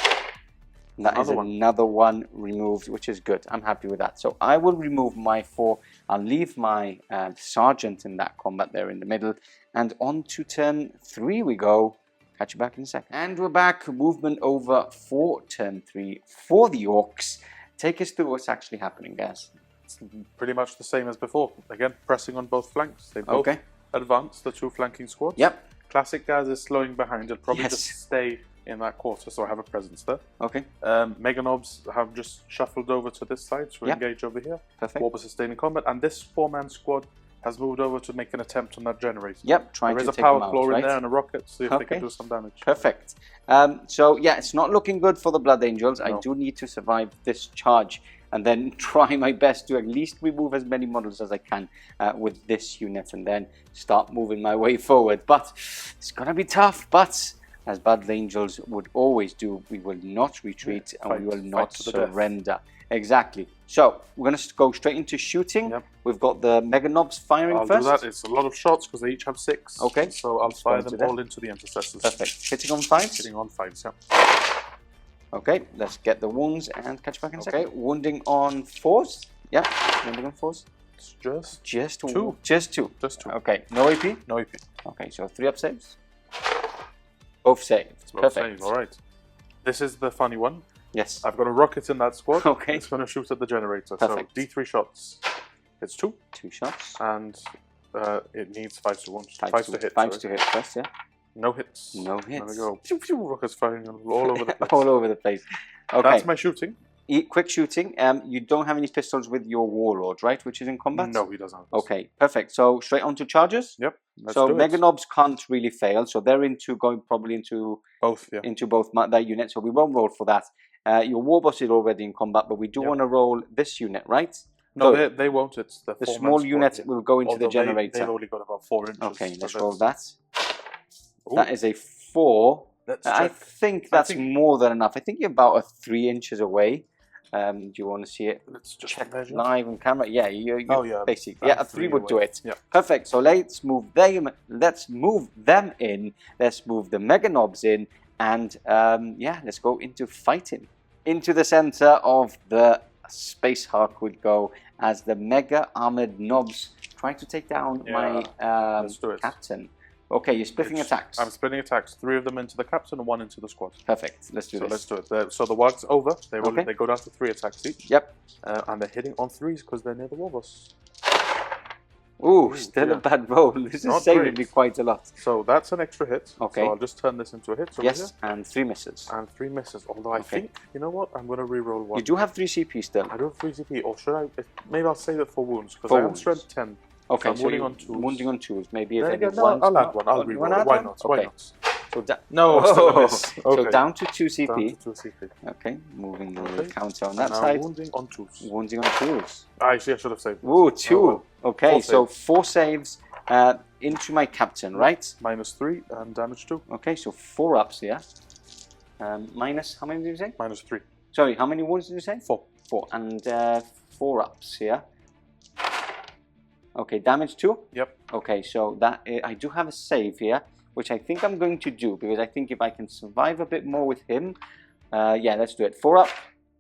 And that is another one removed, which is good. I'm happy with that. So I will remove my 4. I'll leave my sergeant in that combat there in the middle. And on to turn 3 we go. Catch you back in a second. And we're back. Movement over for turn 3 for the Orcs. Take us through what's actually happening, guys. It's pretty much the same as before. Again, pressing on both flanks. They both advance, the 2 flanking squads. Yep. Classic Ghaz is slowing behind. It'll probably just stay in that quarter, so I have a presence there. Okay. Mega Knobs have just shuffled over to this side to engage over here. Perfect. Warp sustaining combat, and this 4-man squad has moved over to make an attempt on that generator. Yep, trying to take them out. There is a power claw in there and a rocket, see if they can do some damage. Perfect. So yeah, it's not looking good for the Blood Angels. No. I do need to survive this charge and then try my best to at least remove as many models as I can with this unit and then start moving my way forward. But it's going to be tough, but as Blood Angels would always do, we will not retreat and we will not surrender. Exactly. So we're going to go straight into shooting. Yep. We've got the Mega Knobs firing first. I'll do that. It's a lot of shots because they each have 6. Okay. So I'll fire them all into the Intercessors. Perfect. Hitting on 5s? Hitting on 5s, yeah. Okay, let's get the wounds and catch back in a second. Okay, wounding on 4s. Yeah, wounding on 4s. It's just 2. Just 2. Just 2. Okay, no AP? No AP. Okay, so 3 up saves. Both saved. Perfect. All right. This is the funny one. Yes. I've got a rocket in that squad. Okay. It's going to shoot at the generator. Perfect. So D3 shots. It's 2. 2 shots. And it needs 5 to 1. 5 to hit. 5 to hit first, yeah. No hits. No hits. There we go. Rockets firing all over the place. All over the place. Okay. That's my shooting. Quick shooting. You don't have any pistols with your Warlord, right? Which is in combat? No, he doesn't. Okay, perfect. So straight on to charges? Yep. So Mega Knobs can't really fail. So they're going probably into both, yeah. Into both their units. So we won't roll for that. Your War Boss is already in combat, but we do want to roll this unit, right? No, so they won't. It's the small unit will go into the generator. They've only got about 4 inches. Okay, let's roll that. Ooh. That is a 4. I check. think that's more than enough. I think you're about 3 inches away. Do you want to see it? Let's just check measure. Live on camera. Yeah, basically. Yeah, a 3 would do it. Yeah. Perfect. So let's move them. Let's move them in. Let's move the Mega Knobs in, and let's go into fighting. Into the center of the Space Hulk would go as the Mega Armored Knobs try to take down my captain. Okay, you're splitting attacks. I'm splitting attacks. 3 of them into the captain and 1 into the squad. Perfect. Let's do this. Let's do it. So the warg's over. They go down to 3 attacks each. Yep. And they're hitting on 3s because they're near the war boss. Ooh, still a bad roll. This is saving me quite a lot. So that's an extra hit. Okay. So I'll just turn this into a hit. Yes, and 3 misses. And 3 misses. Although I think, you know what? I'm going to re-roll 1. You do have 3 CP still. I do have 3 CP. Or should I? Maybe I'll save it for wounds because I am strength 10. Okay, so I'm wounding on 2s. Wounding on 2s. Maybe if I'll add 1. I'll re-roll it. Why not? Okay. Why not? So still a miss. So down to 2 CP. Down to 2 CP. Okay, moving the counter on that side. Wounding on 2s. Wounding on 2s. Actually, I should have saved. Ooh, 2. Oh, well. Okay, so 4 saves into my captain, right? -3 and damage 2. Okay, so 4 ups here. Minus, how many did you say? -3. Sorry, how many wounds did you say? 4. 4, and 4 ups here. Okay, damage 2? Yep. Okay, so that I do have a save here, which I think I'm going to do, because I think if I can survive a bit more with him, let's do it. 4 up?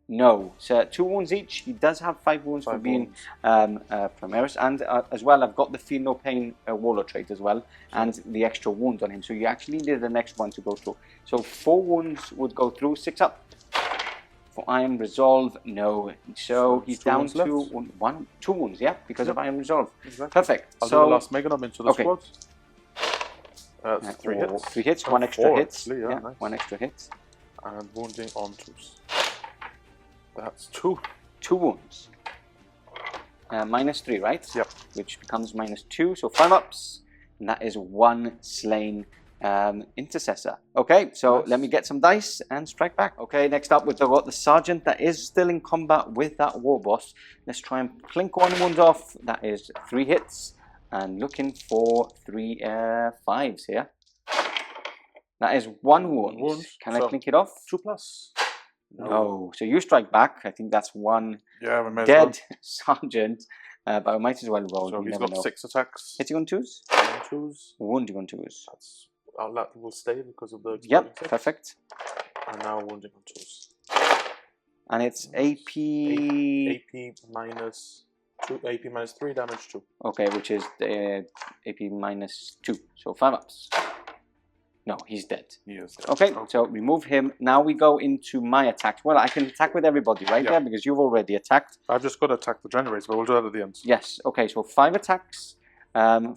No. So 2 wounds each. He does have 5 wounds for being Primaris, and as well, I've got the Feel No Pain Warlord trait as well, and the extra wound on him, so you actually need the next one to go through. So 4 wounds would go through, 6 up. For Iron Resolve, no. So he's down to 2 wounds, yeah, because of Iron Resolve. Exactly. Perfect. I'll do the last Mega Knob into the squad. 3 hits. 3 hits, 1 extra hit. Actually, nice. 1 extra hit. And wounding on 2s. That's 2. 2 wounds. -3, right? Yep. Which becomes -2, so 5 ups. And that is 1 slain Intercessor. Okay, so let me get some dice and strike back. Okay, next up we've got the Sergeant that is still in combat with that War Boss. Let's try and plink 1 wound off. That is 3 hits. And looking for 3 5s here. That is 1 wound. Can I plink it off? 2+. No. So you strike back. I think that's 1 dead Sergeant. But I might as well roll. So he's got 6 attacks. Hitting on 2s? 2s. Wounding on 2s. That will stay because of the... Yep, perfect. And now wounding on 2s. And it's AP... AP -2. AP -3, damage 2. Okay, which is AP -2. So 5 ups. No, he's dead. He is dead. Okay, so remove him. Now we go into my attacks. Well, I can attack with everybody, right? Yeah, because you've already attacked. I've just got to attack the generators, but we'll do that at the end. Yes. Okay, so 5 attacks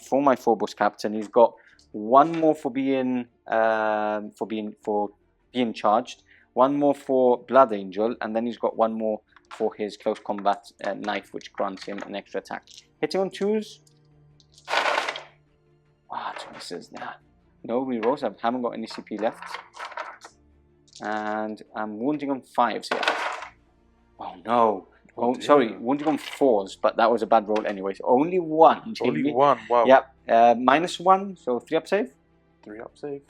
for my Phobos captain. He's got 1 more for being charged, 1 more for Blood Angel, and then he's got 1 more for his close combat knife, which grants him an extra attack. Hitting on 2s. Ah, 2 misses. Nah. No rerolls. I haven't got any CP left. And I'm wounding on 5s here. Oh no. Sorry, wounding on 4s, but that was a bad roll anyway. So only 1. Jamie. Only 1, wow. Yep. -1, so 3 up save. 3 up save.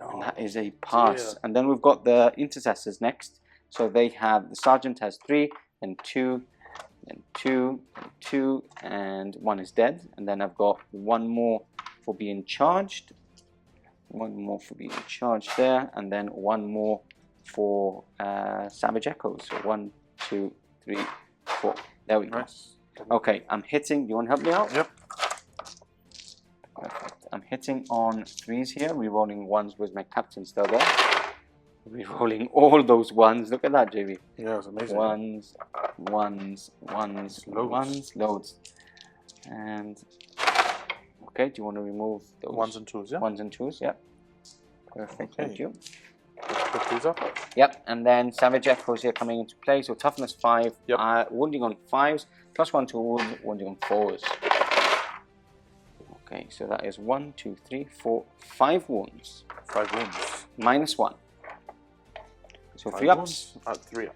No. And that is a pass. And then we've got the Intercessors next. So they have, the Sergeant has 3, and 2, and 2, and 2, and 1 is dead. And then I've got 1 more for being charged. 1 more for being charged there. And then 1 more for Savage Echoes. So 1, 2, 3, 4. There we go. Nice. Okay, I'm hitting. Do you want to help me out? Yep. Perfect. I'm hitting on 3s here. Rerolling 1s with my captain still there. Rerolling all those 1s. Look at that, JV. Yeah, it's amazing. 1s, 1s, 1s, loads. loads. And okay, do you want to remove those 1s and 2s? Yeah. 1s and 2s, yeah. Perfect, thank you. Let's put these up. Yep, and then Savage Echoes here coming into play. So toughness 5, wounding on 5s, +1 to wound, wounding on 4s. Okay, so that is 1, 2, 3, 4, 5 wounds. 5 wounds. -1. So 5 3 ups. wounds at 3 up.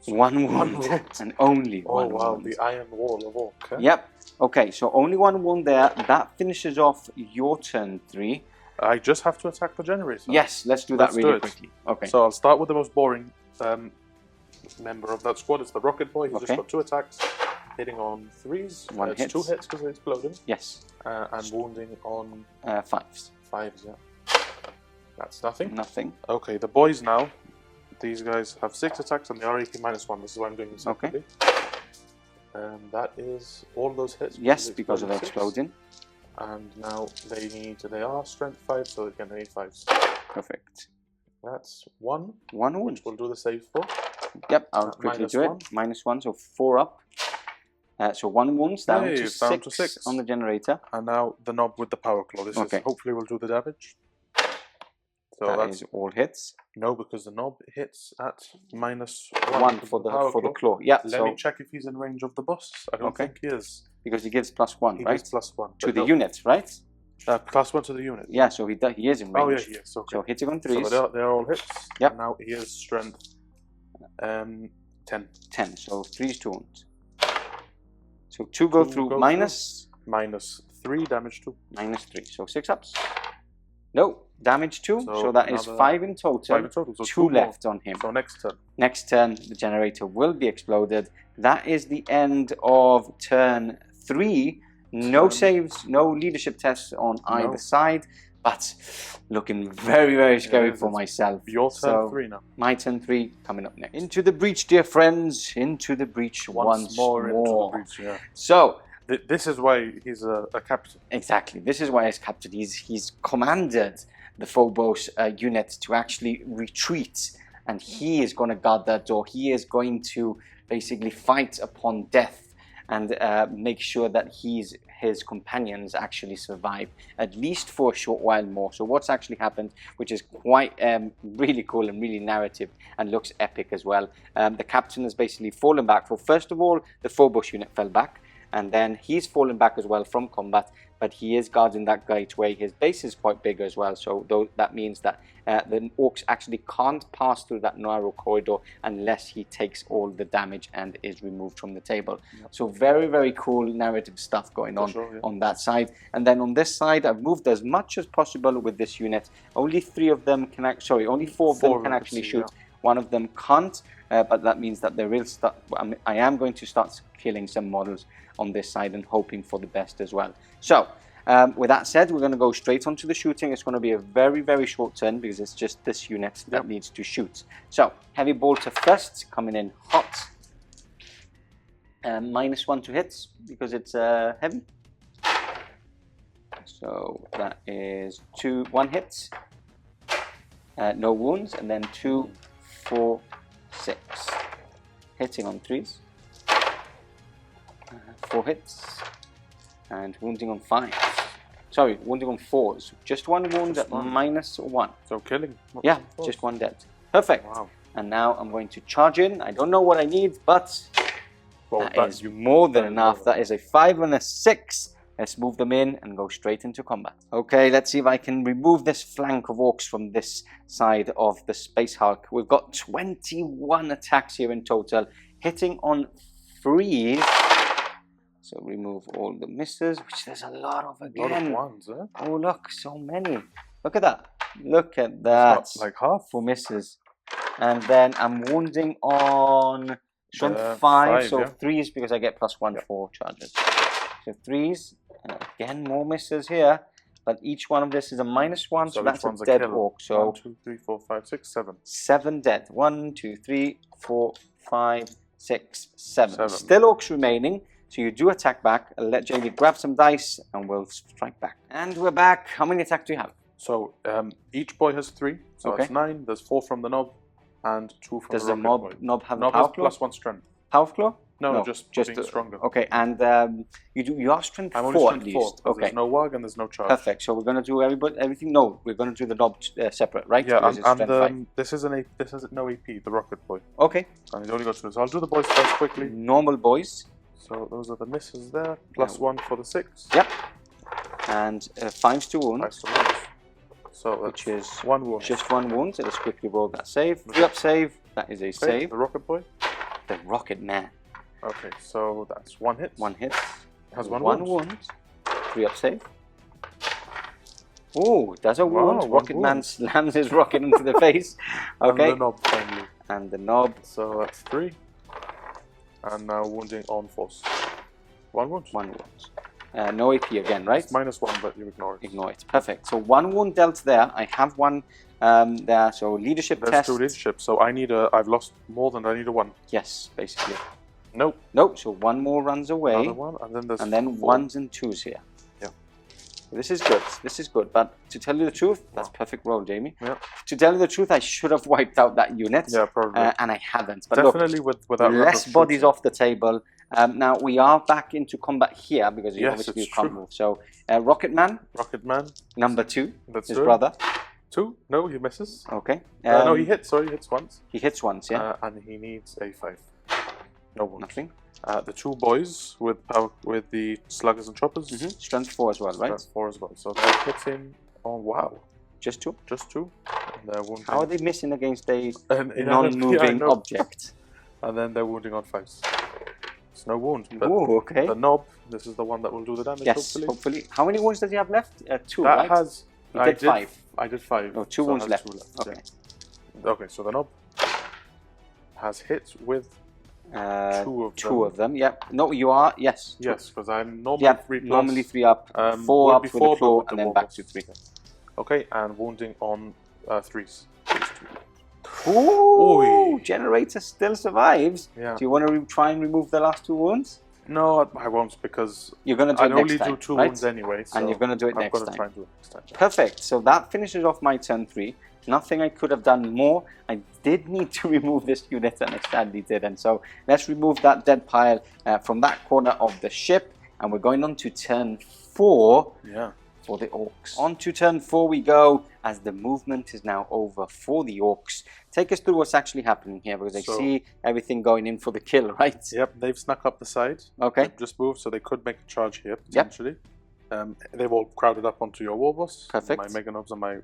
1 wound. And only one wow, wound. the Iron Wall of Orc. Eh? Yep. Okay, so only 1 wound there. That finishes off your turn 3. I just have to attack the generator. Yes, let's do that really quickly. Okay. So I'll start with the most boring member of that squad. It's the Rocket Boy. He's just got 2 attacks, hitting on 3s. 1 hits. 2 hits because it's exploding. Yes. And wounding on 5s. 5s, yeah. That's nothing. Nothing. Okay, the boys now. These guys have 6 attacks and they are AP -1. This is why I'm doing this separately. And that is all those hits. Yes, because of exploding. And now they are strength 5, so again they need 5s. Perfect. That's 1. 1 wound. Which we'll do the save for. Yep, I'll quickly do it. -1, so 4 up. So 1 wounds down, to, down 6 to 6 on the generator. And now the knob with the power claw. This is hopefully will do the damage. So that is all hits. No, because the knob hits at -1 for the claw. Yeah. Let me check if he's in range of the boss. I don't think he is. Because he gives +1, right? He gives +1 to the unit, right? +1 to the unit. Yeah, so he is in range. Oh yeah, he is. Okay. So hitting on 3s. So they're all hits. Yep. And now he is strength 10. 10. So 3s to wound. So 2 go through -3 damage 2. -3. So 6 ups. No, damage 2. So that is 5 in total. 5 in total. So 2 left on him. So next turn. Next turn, the generator will be exploded. That is the end of turn 3. No saves, no leadership tests on either side, but looking very, very scary for myself. Your turn 3 now. My turn 3 coming up next. Into the breach, dear friends. Into the breach once more. Into the breach, yeah. So this is why he's a captain. Exactly. This is why he's captain. He's commanded the Phobos unit to actually retreat, and he is going to guard that door. He is going to basically fight upon death and make sure that his companions actually survive, at least for a short while more. So what's actually happened, which is quite really cool and really narrative and looks epic as well. The captain has basically fallen back. For first of all, the Phobos unit fell back, and then he's fallen back as well from combat, but he is guarding that gateway. His base is quite big as well, so that means that the Orcs actually can't pass through that narrow corridor unless he takes all the damage and is removed from the table. Yep. So very, very cool narrative stuff going on on that side. And then on this side, I've moved as much as possible with this unit. Only 3 of them can only 4 of them can actually shoot. Yeah. 1 of them can't, but that means that there will start. I am going to start killing some models on this side and hoping for the best as well. So with that said, we're going to go straight onto the shooting. It's going to be a very, very short turn because it's just this unit that needs to shoot. So heavy bolter first, coming in hot. -1 to hits because it's heavy. So that is 1 hit, no wounds, and then 2, 4, 6. Hitting on 3s. 4 hits. And wounding on 5s. Sorry, wounding on 4s. Just 1 wound at -1. So killing. Yeah, just 1 dead. Perfect. Wow. And now I'm going to charge in. I don't know what I need, but that is more than enough. That is a 5 and a 6. Let's move them in and go straight into combat. Okay, let's see if I can remove this flank of Orcs from this side of the Space Hulk. We've got 21 attacks here in total, hitting on 3s. So remove all the misses, which there's a lot of again. A lot of ones, eh? Oh look, so many. Look at that. Look at that. It's like half. 4 misses. And then I'm wounding on strength 5, so 3s because I get +1 for charges. So 3s, again more misses here, but each one of this is a -1, so that's a dead Orc. So 1, 2, 3, 4, 5, 6, 7. 7 dead. 1, 2, 3, 4, 5, 6, 7. Still Orcs remaining. So you do attack back. I'll let JD grab some dice and we'll strike back. And we're back. How many attacks do you have? So each boy has 3. So that's 9. There's 4 from the knob and 2 from the rocket boy. Does the knob have knob a power claw? +1 strength. Power claw? No, just being stronger. Okay, and you are strength I'm 4 only at strength 4. least. Okay. There's no wag and there's no charge. Perfect. So we're going to do everything. No, we're going to do the knob separate, right? Yeah, because and this is no AP, the rocket boy. Okay. And he's only got 2. So I'll do the boys first quickly. Normal boys. So those are the misses there. Plus 1 for the 6. Yep. And 5 to wound. 5 to wound. So that's which is 1 wound. Just 1 wound. So let's quickly roll that save. 3 up save. That is a save. The rocket boy. The rocket man. Okay, so that's 1 hit. 1 hit. Has 1 wound. 3 up save. Oh, that's a wound. Rocket man slams his rocket into the face. Okay. And the knob finally. And the knob. So that's 3. And now wounding on force. 1 wound. 1 wound. No AP again, right? It's -1, but you ignore it. Ignore it. Perfect. So 1 wound dealt there. I have 1 there. So leadership There's test. 2 leadership. So I need I've lost more than I need a 1. Yes, basically. Nope. Nope. So 1 more runs away. Another 1, and then there's and then 4. 1s and 2s here. Yeah. This is good. This is good. But to tell you the truth, that's perfect roll, Jamie. Yeah. To tell you the truth, I should have wiped out that unit. Yeah, probably. And I haven't. But definitely look, without less bodies off the table. Now we are back into combat here because you obviously you can't move. So Rocket Man. Rocket Man. Number 2. That's his brother. 2? No, he misses. Okay. No, he hits. Sorry, he hits once. He hits once, yeah. And he needs a 5. No wound. Nothing. The 2 boys with the sluggers and choppers. Strength 4 as well, right? Strength 4 as well. So they're hitting. Oh wow. Just 2. Just 2. And they're wounding. How are they missing against a non-moving object? And then they're wounding on 5s. It's no wound. Oh, okay. The knob. This is the one that will do the damage. Yes, hopefully. How many wounds does he have left? 2. That right? has. He did 5. I did 5. No, 2 wounds left. 2 left. Okay. Yeah. Okay, so the knob has hit with 2 of them. Yeah. No, you are. Yes. Yes, because I'm normally 3 plus. Normally 3 up. 4 up with the claw, and then back to 3. Okay, and wounding on 3s. Ooh! Generator still survives. Yeah. Do you want to try and remove the last 2 wounds? No, I won't because you're going to do it next time. I only do 2 wounds anyway. So and you're going to do it next time. I'm going to try and do it next time. Perfect. So that finishes off my turn 3. Nothing I could have done more. I did need to remove this unit, and I sadly didn't. So let's remove that dead pile from that corner of the ship, and we're going on to turn 4 for the Orcs. On to turn 4 we go, as the movement is now over for the Orcs. Take us through what's actually happening here, because I see everything going in for the kill, right? Yep, they've snuck up the side. Okay. They've just moved, so they could make a charge here, potentially. They've all crowded up onto your Warboss. Perfect. My Mega Nobs and my...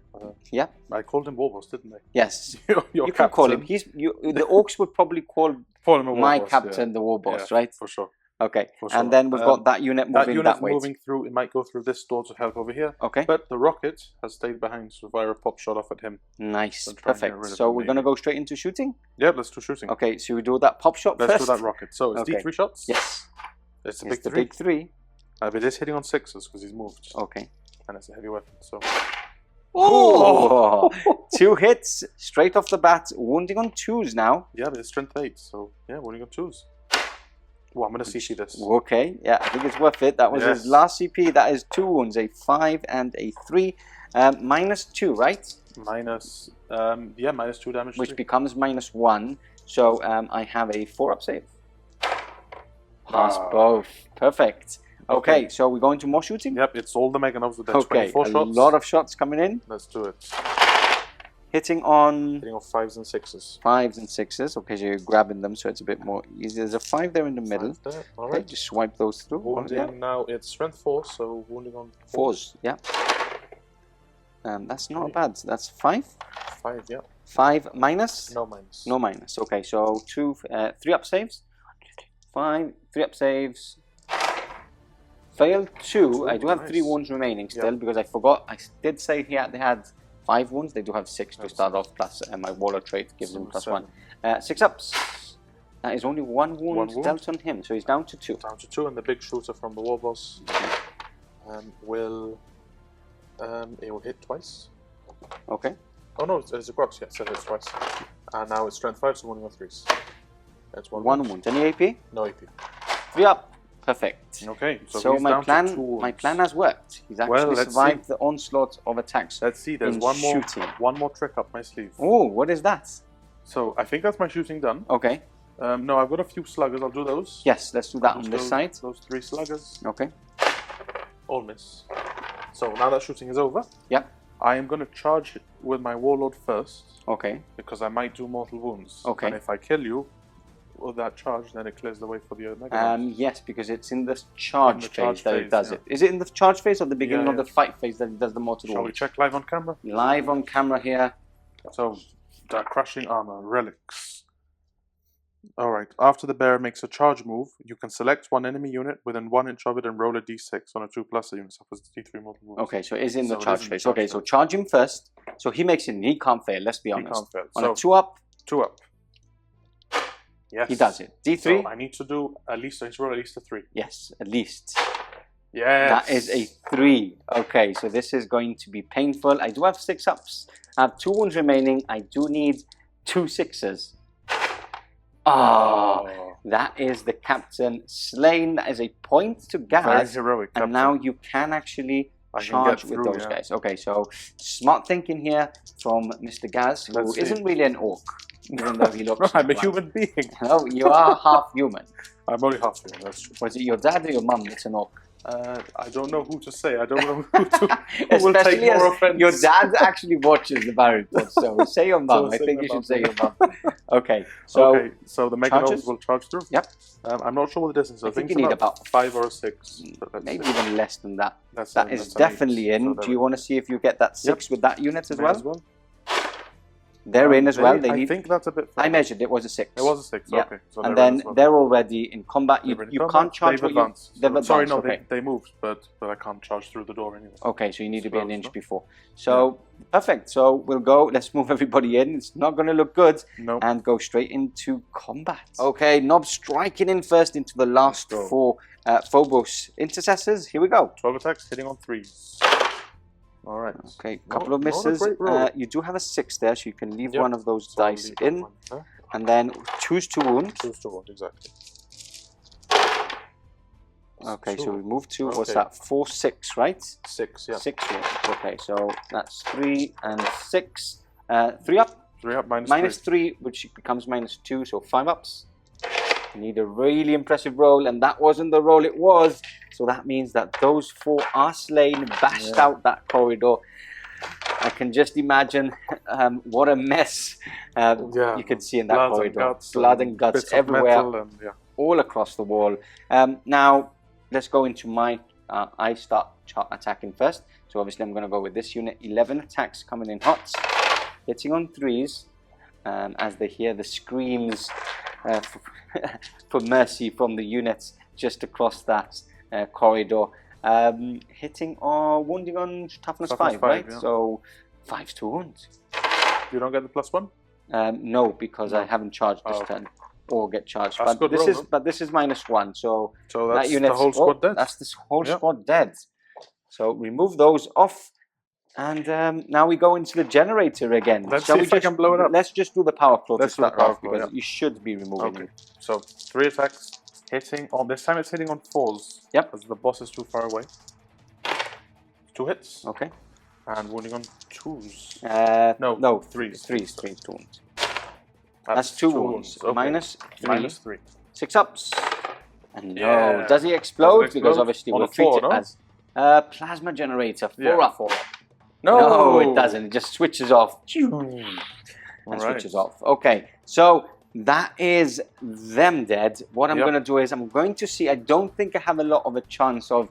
I called him Warboss, didn't I? Yes. you can call him. The Orcs would probably call him a Warboss, my captain the Warboss, right? For sure. Okay, sure. And then we've got that unit moving that way. Moving through, it might go through this door to help over here. Okay. But the rocket has stayed behind, so fire a pop shot off at him. Nice, perfect. So we're going to go straight into shooting? Yeah, let's do shooting. Okay, so we do that pop shot first? Let's do that rocket. So it's D3 shots? Yes. It's the big 3. But it is hitting on 6s because he's moved. Okay. And it's a heavy weapon, so... Oh! 2 hits straight off the bat, wounding on 2s now. Yeah, but it's strength 8, so yeah, wounding on 2s. Well, I'm going to CC this. Okay, yeah, I think it's worth it. That was his last CP. That is 2 wounds, a 5 and a 3. -2, right? -2 damage. Which becomes -1. So I have a 4-up save. Pass both. Perfect. Okay, so we're going to more shooting? Yep, it's all the Mega Nobs with their 24 shots. A lot of shots coming in. Let's do it. Hitting on 5s and 6s. 5s and 6s. Okay, so you're grabbing them, so it's a bit more easy. There's a 5 there in the middle. Okay, just swipe those through. Wounding now, it's strength 4, so wounding on 4s. Yeah. That's not bad. That's 5. 5, yeah. 5 minus? No minus. No minus. Okay, so 3-up saves. 5 3-up saves. Failed 2. I do have 3 wounds remaining still because I forgot. I did say they had 5 wounds. They do have 6 to start off, plus my Warlord trait gives them +1. 6-ups. That is only 1 wound dealt on him, so he's down to 2. Down to 2, and the big shooter from the Warboss will hit twice. Okay. Oh no, it's a Grox, so it hits twice. And now it's strength 5, so wounding on 3s. That's 1 wound. Any AP? No AP. 3-up. Perfect. Okay, so my plan has worked. He's actually survived the onslaught of attacks. Let's see, there's one more trick up my sleeve. Oh, what is that? So I think that's my shooting done. Okay. No, I've got a few sluggers. I'll do those. Yes, let's do that on this side. Those 3 sluggers. Okay. All miss. So now that shooting is over. Yep. I am going to charge with my Warlord first. Okay. Because I might do mortal wounds. Okay. And if I kill you with that charge, then it clears the way for the Mega. Yes, because it's in the charge phase that it does yeah. it. Is it in the charge phase or the beginning of the fight phase that it does the mortal wounds? Shall we check live on camera? Live on camera here. So, crushing armor, relics. Alright, after the bearer makes a charge move, you can select one enemy unit within 1 inch of it and roll a d6 on a 2+ unit, suffers d3 mortal wounds. Okay, so it is in the So charge phase. Okay, so charge him first. So he makes it, he can't fail, let's be honest. He can't fail. On So, a 2 up, 2 up. Yes. he does it. D3? So I need to do at least, I need to roll at least a 3. Yes, at least. Yes. That is a 3. Okay, so this is going to be painful. I do have 6 ups. I have 2 wounds remaining. I do need 2 6s. Oh, that is the captain slain. That is a point to Ghaz. Very heroic, and captain. now you can actually charge with those guys. Okay, so smart thinking here from Mr. Ghaz, who isn't really an orc, even though he looks. I'm a human being. No, you are half human. I'm only half human, that's true. Was it your dad or your mum that's an orc? I don't know who to say. I don't know who will take Especially more as offense. your dad actually watches the Barry Pod, so say your mum. So I say think my you should mum. say your mum. Okay, so the Mega charges? Novels will charge through. Yep. I'm not sure what the distance is. I think you need about 5 or a 6. maybe even less than that. That's That is definitely in. Do you want to see if you get that 6 with that unit as well? They're in as well. I think that's a bit. I measured it was a 6. It was a 6. Yeah. Okay. So and then they're already in combat. You can't charge. They've advanced. They've advanced. Sorry, no, okay. they moved, but I can't charge through the door anyway. Okay, so you need to be an inch before. So perfect. So we'll go. Let's move everybody in. It's not going to look good. No. And go straight into combat. Okay, Nob striking in first into the last 4 Phobos intercessors. Here we go. 12 attacks, hitting on 3s. All right. Okay, couple of misses. You do have a 6 there, so you can leave one of those dice in, and then choose to wound. Choose to wound, exactly. Okay, so we move to what's that? 4, 6, right? 6, yeah. 6 wounds. Okay, so that's 3 and 6. 3 up. 3 up, minus 3, which becomes minus 2, so 5 ups. You need a really impressive roll, and that wasn't the roll it was. So that means that those 4 are slain, bashed out that corridor. I can just imagine what a mess you can see in that corridor. Blood and guts everywhere, all across the wall. Now, let's go into my... I start attacking first. So obviously I'm going to go with this unit. 11 attacks coming in hot. Hitting on 3s as they hear the screams for mercy from the units just across that corridor. Hitting or wounding on toughness 5, right? Yeah. So 5 to wound. You don't get the +1? No, because I haven't charged this turn or get charged. But this is -1, so that's that unit's, the whole squad dead. That's this whole squad dead. So remove those off. And now we go into the generator again. Let's see if I can blow it up. Let's just do the power claw to start off, claw, because you should be removing it. So 3 attacks, hitting on, this time it's hitting on 4s. Yep. As the boss is too far away. 2 hits. Okay. And wounding on 2s. No, 3s. 3 wounds. That's 2 wounds. Okay. -3. -3. 6 ups. And no. Does he explode? Because obviously we'll treat it as plasma generator. 4 up. No, it doesn't. It just switches off. And switches off. Okay, so that is them dead. What I'm going to do is I'm going to see. I don't think I have a lot of a chance of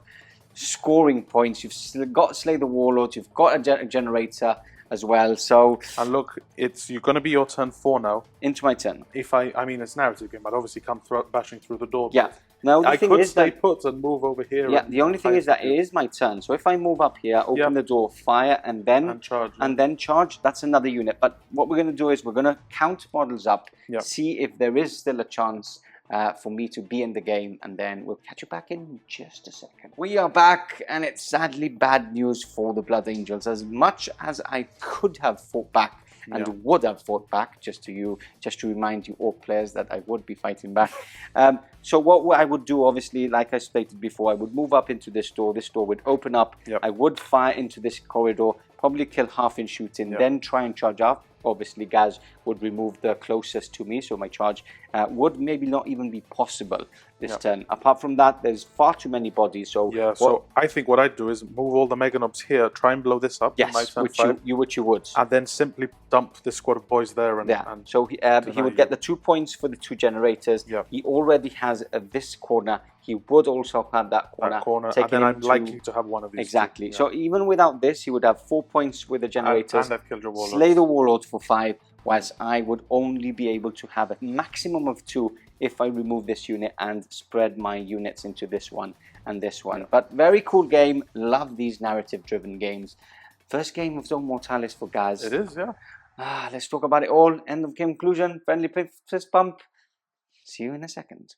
scoring points. You've got Slay the Warlord. You've got a generator as well. So and look, you're going to be your turn 4 now. Into my turn. If I mean it's narrative game, I'd obviously come bashing through the door. Yeah. Now, I could stay put and move over here. Yeah, the only thing is that it is my turn. So if I move up here, open the door, fire, and then charge, that's another unit. But what we're going to do is we're going to count models up, see if there is still a chance for me to be in the game, and then we'll catch you back in just a second. We are back, and it's sadly bad news for the Blood Angels. As much as I could have fought back and would have fought back, just to remind you all players that I would be fighting back. So what I would do, obviously, like I stated before, I would move up into this door. This door would open up. I would fire into this corridor, probably kill half in shooting, then try and charge up. Obviously, Ghaz would remove the closest to me, so my charge would maybe not even be possible this turn. Apart from that, there's far too many bodies. So so I think what I'd do is move all the Mega Nobs here, try and blow this up. Yes, which you would. And then simply dump this squad of boys there. And so he would get the 2 points for the 2 generators. He already has this corner. He would also have that corner. And then I'm likely to have one of these. Exactly. So even without this, he would have 4 points with the generators. And I've killed your Warlords. Slay the Warlords for 5, whereas I would only be able to have a maximum of 2 if I remove this unit and spread my units into this one and this one. But very cool game. Love these narrative-driven games. First game of Zone Mortalis for Ghaz. It is, yeah. Let's talk about it all. End of game conclusion. Friendly fist bump. See you in a second.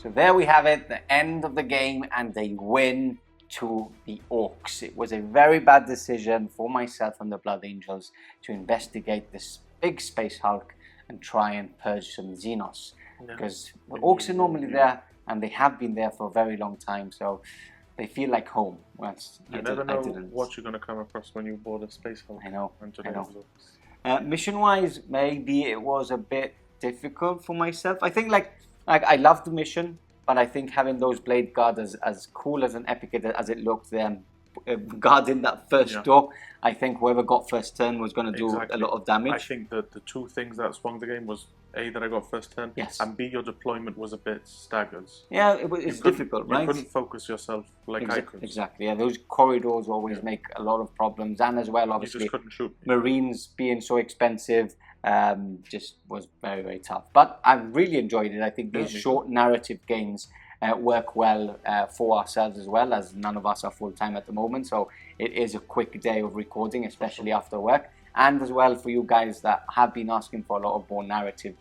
So there we have it, the end of the game, and they win to the Orcs. It was a very bad decision for myself and the Blood Angels to investigate this big space Hulk and try and purge some Xenos. Because the Orcs are normally there, and they have been there for a very long time, so they feel like home. Well, you never know what you're going to come across when you board a space Hulk. I know. Mission-wise, maybe it was a bit difficult for myself. I think I loved the mission, but I think having those blade guards, as cool as an epic as it looked, them guarding that first door, I think whoever got first turn was going to do a lot of damage. I think that the 2 things that swung the game was A, that I got first turn, and B, your deployment was a bit staggered. Yeah, it's difficult, right? You couldn't focus yourself like I could. Exactly, yeah, those corridors always make a lot of problems, and as well, obviously, you just couldn't shoot. Marines being so expensive just was very, very tough. But I really enjoyed it. I think these short narrative games work well for ourselves as well, as none of us are full-time at the moment, so it is a quick day of recording, especially after work. And as well for you guys that have been asking for a lot of more narrative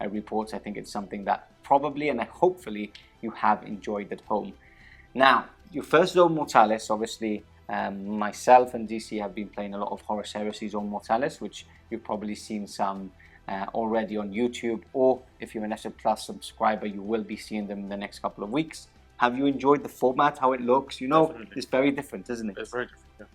reports, I think it's something that probably and hopefully you have enjoyed at home. Now, your first Zone Mortalis, obviously myself and DC have been playing a lot of Horus Heresy Zone Mortalis, which you've probably seen some already on YouTube, or if you're an SL Plus subscriber, you will be seeing them in the next couple of weeks. Have you enjoyed the format, how it looks? You know, it's very different, isn't it? It's very different, yeah.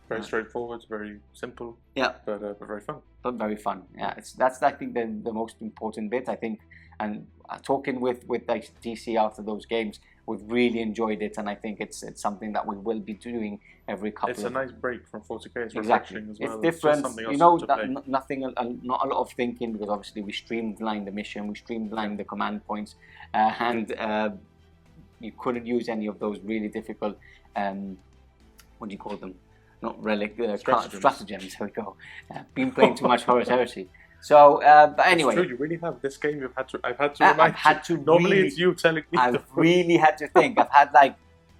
Very straightforward, very simple, but very fun. But very fun, yeah. That's I think the most important bit, I think. And talking with DC after those games, we've really enjoyed it, and I think it's something that we will be doing every couple of... It's a nice break from 40k, it's refreshing as well. It's different, you know, not a lot of thinking, because obviously we streamlined the mission, we streamlined the command points, and you couldn't use any of those really difficult, what do you call them? Not relic, stratagems, there we go. Been playing too much Horus Heresy. So, but anyway, it's true, you really have this game. I've had to remind you. Normally, it's you telling me. I've really had to think. I've had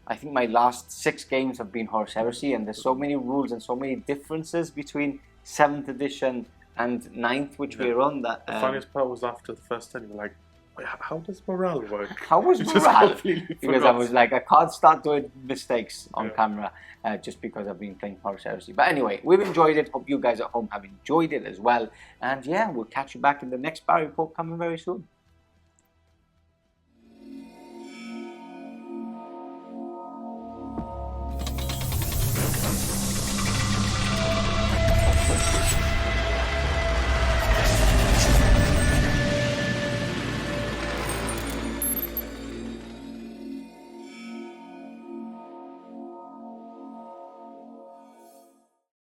I think my last 6 games have been Horus Heresy, and there's so many rules and so many differences between 7th edition and 9th, which we're on. That the funniest part was after the first 10, you were like, wait, how does morale work? How was morale? Because I was like, I can't start doing mistakes on camera just because I've been playing Horus Heresy. But anyway, we've enjoyed it. Hope you guys at home have enjoyed it as well. And yeah, we'll catch you back in the next Bar Report coming very soon.